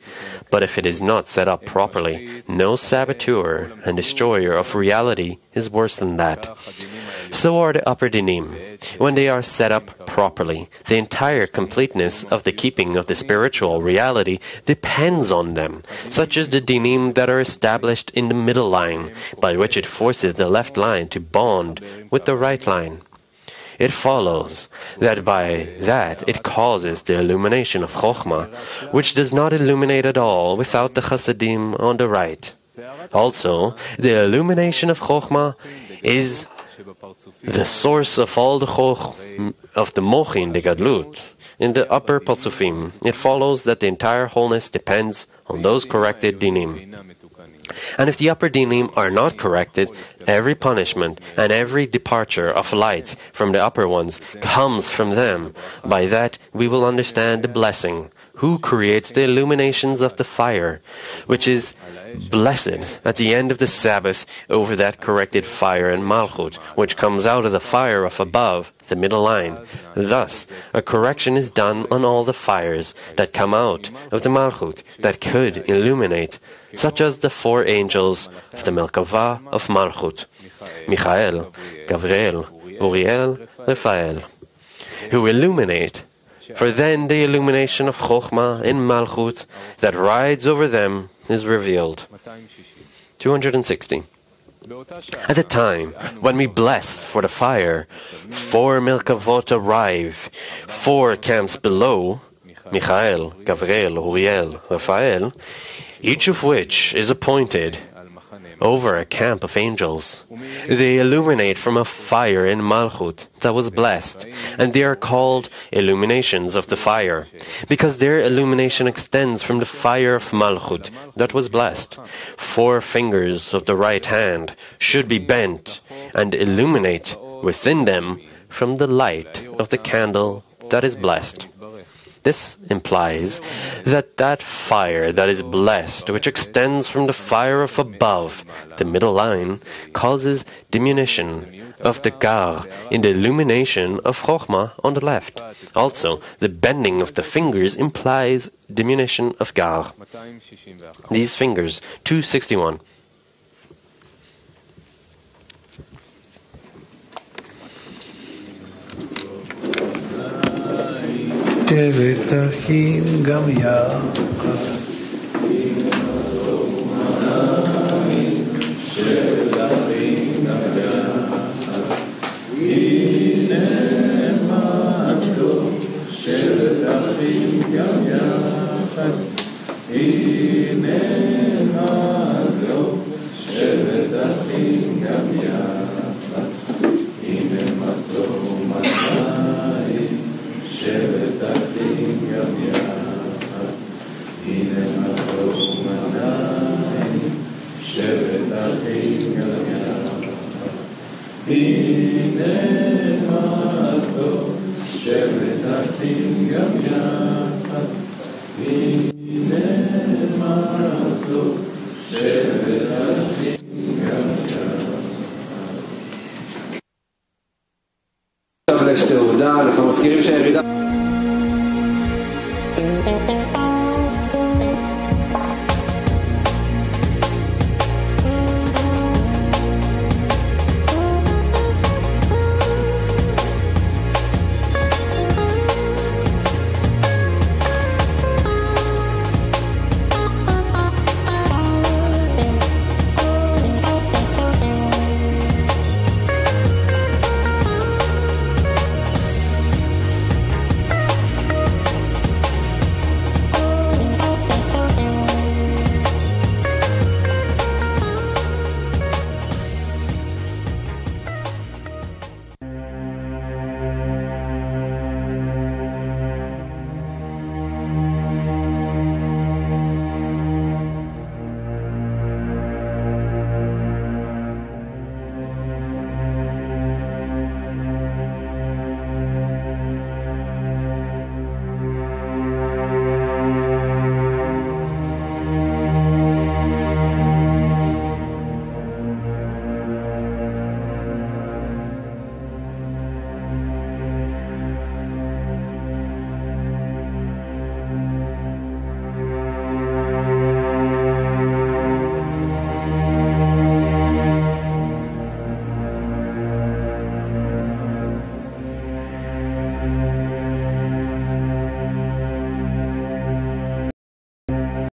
But if it is not set up properly, no saboteur and destroyer of reality is worse than that. So are the upper dinim. When they are set up properly, the entire completeness of the keeping of the spiritual reality depends on them, such as the dinim that are established in the middle line, by which it forces the left line to bond with the right line. It follows that by that it causes the illumination of Chochmah, which does not illuminate at all without the Chasadim on the right. Also, the illumination of Chochmah is the source of all the of the Mochin, the Gadlut, in the upper Parsufim. It follows that the entire wholeness depends on those corrected dinim. And if the upper dinim are not corrected, every punishment and every departure of lights from the upper ones comes from them. By that we will understand the blessing, who creates the illuminations of the fire, which is blessed at the end of the Sabbath over that corrected fire in Malchut, which comes out of the fire of above, the middle line. Thus, a correction is done on all the fires that come out of the Malchut that could illuminate, such as the four angels of the Merkava of Malchut, Michael, Gabriel, Uriel, Raphael, who illuminate. For then the illumination of Chochmah in Malchut that rides over them is revealed. 260. At the time when we bless for the fire, 4 Merkavot arrive, 4 camps below, Michael, Gabriel, Uriel, Raphael, each of which is appointed over a camp of angels. They illuminate from a fire in Malchut that was blessed, and they are called illuminations of the fire, because their illumination extends from the fire of Malchut that was blessed. 4 fingers of the right hand should be bent and illuminate within them from the light of the candle that is blessed. This implies that that fire that is blessed, which extends from the fire of above, the middle line, causes diminution of the gar in the illumination of Chokhmah on the left. Also, the bending of the fingers implies diminution of gar. These fingers, 261. שבט אחים גם יחד. שבט אחים גם יחד. הנה מה טוב. שבט אחים גם יחד. הנה מה טוב. שבט אחים גם יחד. הנה מה טוב ומתאים. שבט אחים גם יחד, הנה מה טוב ומתאים, שבט אחים גם יחד, הנה מה טוב, שבט אחים גם